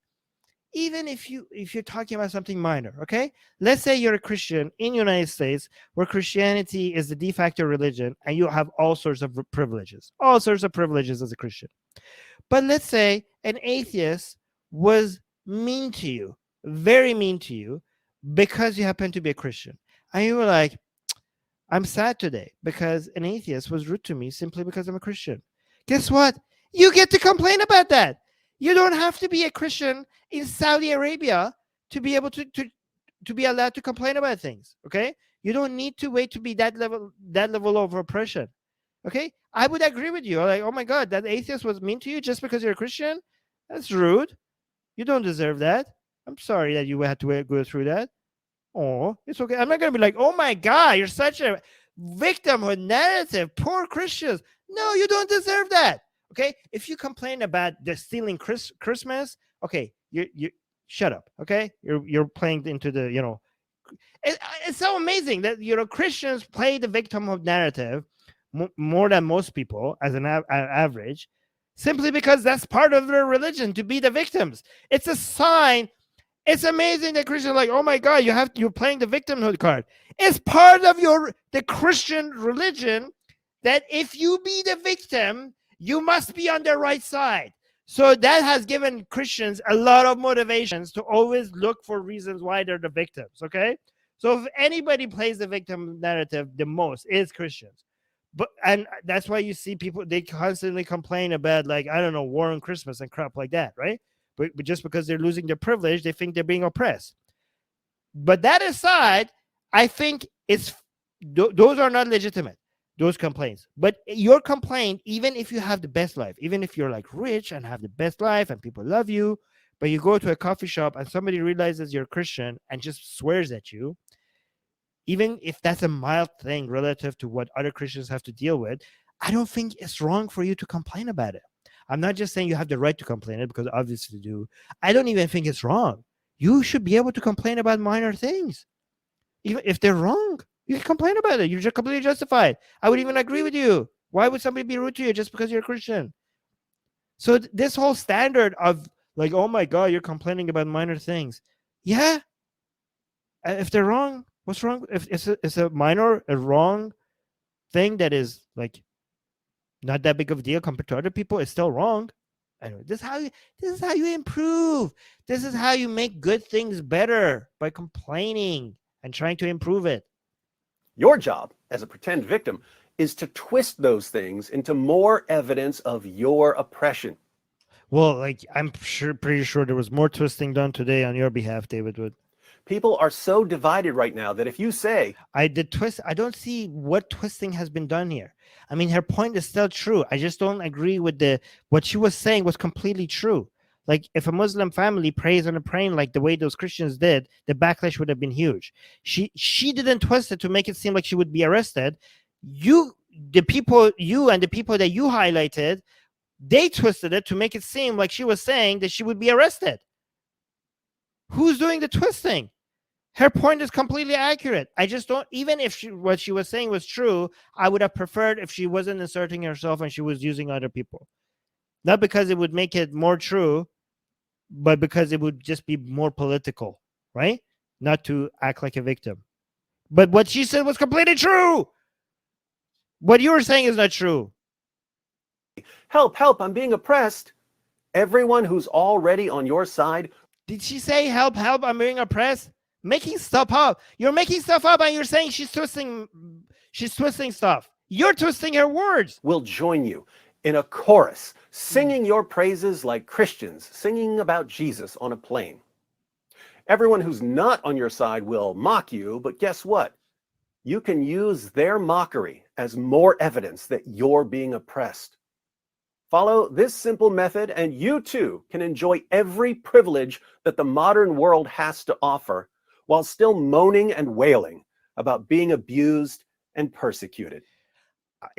Even if you're talking about something minor, okay? Let's say you're a Christian in the United States, where Christianity is the de facto religion, and you have all sorts of privileges as a Christian. But let's say an atheist was mean to you, very mean to you, because you happen to be a Christian. And you were like, I'm sad today because an atheist was rude to me simply because I'm a Christian. Guess what? You get to complain about that. You don't have to be a Christian in Saudi Arabia to be able to be allowed to complain about things. Okay, you don't need to wait to be that level of oppression. Okay, I would agree with you. Like, oh my God, that atheist was mean to you just because you're a Christian. That's rude. You don't deserve that. I'm sorry that you had to go through that. Oh, it's okay. I'm not gonna be like, oh my God, you're such a victimhood narrative. Poor Christians. No, you don't deserve that. Okay, if you complain about the stealing Christmas, okay, you shut up. Okay, you're playing into the it's so amazing that Christians play the victimhood narrative more than most people as an average, simply because that's part of their religion, to be the victims. It's a sign. It's amazing that Christians are like, oh my God, you're playing the victimhood card. It's part of the Christian religion that if you be the victim, you must be on the right side. So that has given Christians a lot of motivations to always look for reasons why they're the victims. Okay, so if anybody plays the victim narrative the most, it's Christians. And that's why you see people, they constantly complain about, like, I don't know, war on Christmas and crap like that, right? But just because they're losing their privilege, they think they're being oppressed. But that aside, I think those are not legitimate. those complaints. But your complaint, even if you have the best life, even if you're like rich and have the best life and people love you, but you go to a coffee shop and somebody realizes you're Christian and just swears at you, even if that's a mild thing relative to what other Christians have to deal with, I don't think it's wrong for you to complain about it. I'm not just saying you have the right to complain it, because obviously you do. I don't even think it's wrong. You should be able to complain about minor things. Even if they're wrong, you can complain about it. You're just completely justified. I would even agree with you. Why would somebody be rude to you just because you're a Christian? So this whole standard of like, oh my God, you're complaining about minor things. Yeah. If they're wrong, what's wrong? If it's a minor, a wrong thing that is like not that big of a deal compared to other people, it's still wrong. Anyway, this is how you improve. This is how you make good things better, by complaining and trying to improve it. Your job as a pretend victim is to twist those things into more evidence of your oppression. Well, like I'm pretty sure there was more twisting done today on your behalf, David Wood. People are so divided right now that if you say, I don't see what twisting has been done here. I mean, her point is still true. I just don't agree with what she was saying was completely true. Like, if a Muslim family prays on a plane like the way those Christians did, the backlash would have been huge. She didn't twist it to make it seem like she would be arrested. You and the people that you highlighted, they twisted it to make it seem like she was saying that she would be arrested. Who's doing the twisting? Her point is completely accurate. I just don't, even if what she was saying was true, I would have preferred if she wasn't inserting herself and she was using other people. Not because it would make it more true, but because it would just be more political, right? Not to act like a victim. But what she said was completely true. What you were saying is not true. help, help, I'm being oppressed, everyone who's already on your side. Did she say, help, help, I'm being oppressed? Making stuff up. You're making stuff up and you're saying she's twisting stuff. You're twisting her words. Will join you in a chorus, singing your praises like Christians singing about Jesus on a plane. Everyone who's not on your side will mock you, but guess what? You can use their mockery as more evidence that you're being oppressed. Follow this simple method and you too can enjoy every privilege that the modern world has to offer, while still moaning and wailing about being abused and persecuted.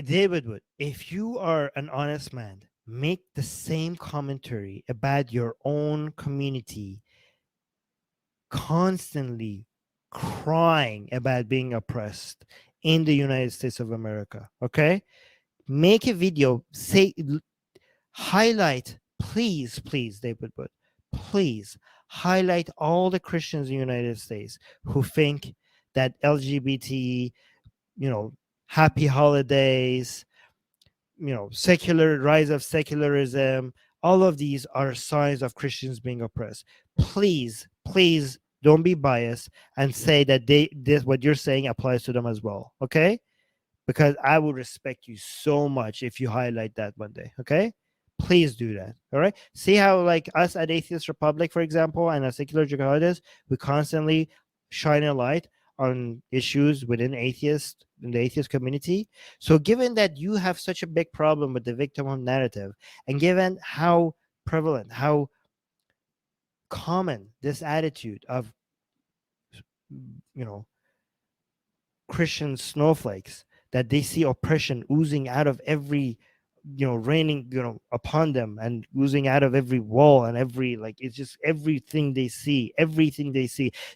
David Wood, if you are an honest man, make the same commentary about your own community, constantly crying about being oppressed in the United States of America. Okay? Make a video, highlight, please, David Wood, please highlight all the Christians in the United States who think that LGBT, happy holidays, rise of secularism, all of these are signs of Christians being oppressed. Please don't be biased and say that what you're saying applies to them as well. Okay? Because I would respect you so much if you highlight that one day. Okay? Please do that. All right. See how, like, us at Atheist Republic, for example, and at Secular Jihadists, we constantly shine a light on issues within the atheist community. So given that you have such a big problem with the victimhood narrative, and given how prevalent, how common this attitude of Christian snowflakes, that they see oppression oozing out of every raining upon them, and oozing out of every wall, and it's just everything they see,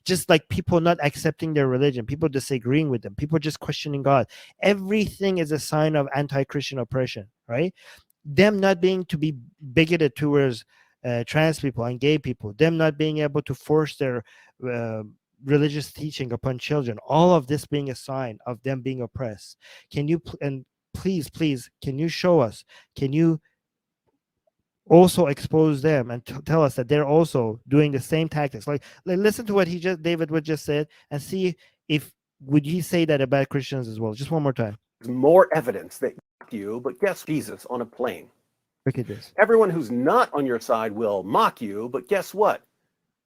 just like people not accepting their religion, people disagreeing with them, people just questioning God, everything is a sign of anti-Christian oppression, right? Them not being to be bigoted towards trans people and gay people, them not being able to force their religious teaching upon children, all of this being a sign of them being oppressed. Can you please, can you show us? Can you also expose them and tell us that they're also doing the same tactics? Like listen to what David Wood just said, and see if would he say that about Christians as well. Just one more time. More evidence that you, but guess Jesus on a plane. Look at this. Everyone who's not on your side will mock you, but guess what?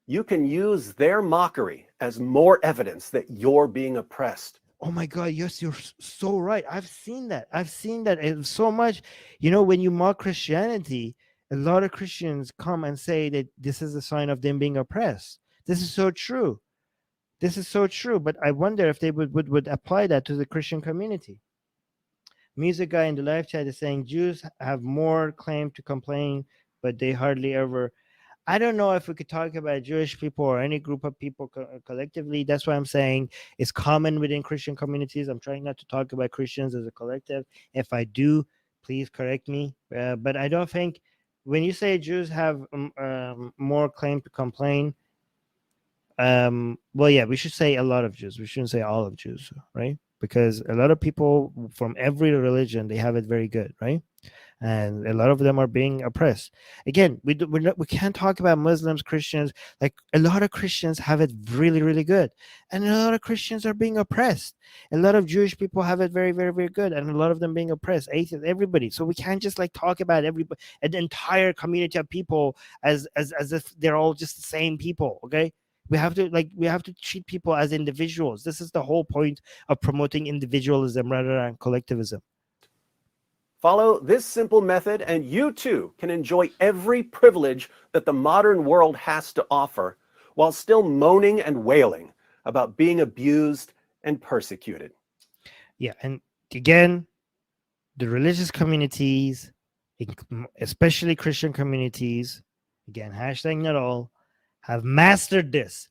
You can use their mockery as more evidence that you're being oppressed. Oh my God, yes, you're so right. I've seen that. I've seen that so much. You know, when you mock Christianity, a lot of Christians come and say that this is a sign of them being oppressed. This is so true. This is so true. But I wonder if they would apply that to the Christian community. Music guy in the live chat is saying Jews have more claim to complain, but they hardly ever. I don't know if we could talk about Jewish people or any group of people collectively. That's why I'm saying it's common within Christian communities. I'm trying not to talk about Christians as a collective. If I do, please correct me. But I don't think when you say Jews have more claim to complain, well, yeah, we should say a lot of Jews. We shouldn't say all of Jews, right? Because a lot of people from every religion, they have it very good, right? And a lot of them are being oppressed. Again, we can't talk about Muslims, Christians. Like a lot of Christians have it really, really good, and a lot of Christians are being oppressed. A lot of Jewish people have it very, very, very good, and a lot of them being oppressed. Atheists, everybody. So we can't just like talk about everybody, an entire community of people as if they're all just the same people. Okay. We have to treat people as individuals. This is the whole point of promoting individualism rather than collectivism. Follow this simple method, and you too can enjoy every privilege that the modern world has to offer while still moaning and wailing about being abused and persecuted. Yeah. And again, the religious communities, especially Christian communities, again, hashtag not all, have mastered this,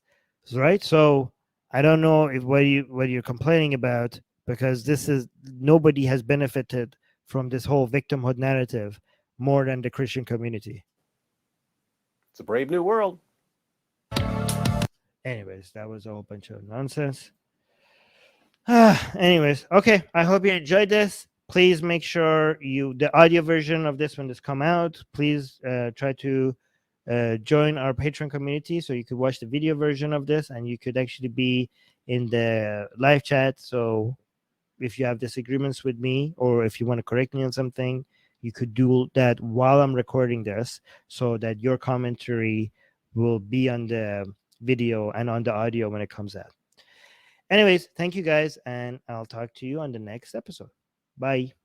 right? So I don't know if what you're complaining about, because this is nobody has benefited from this whole victimhood narrative more than the Christian community. It's a brave new world. Anyways, that was a whole bunch of nonsense. Anyways, okay. I hope you enjoyed this. Please make sure the audio version of this when this come out. Please try to join our Patreon community so you could watch the video version of this, and you could actually be in the live chat. So if you have disagreements with me, or if you want to correct me on something, you could do that while I'm recording this, so that your commentary will be on the video and on the audio when it comes out. Anyways, thank you guys, and I'll talk to you on the next episode. Bye.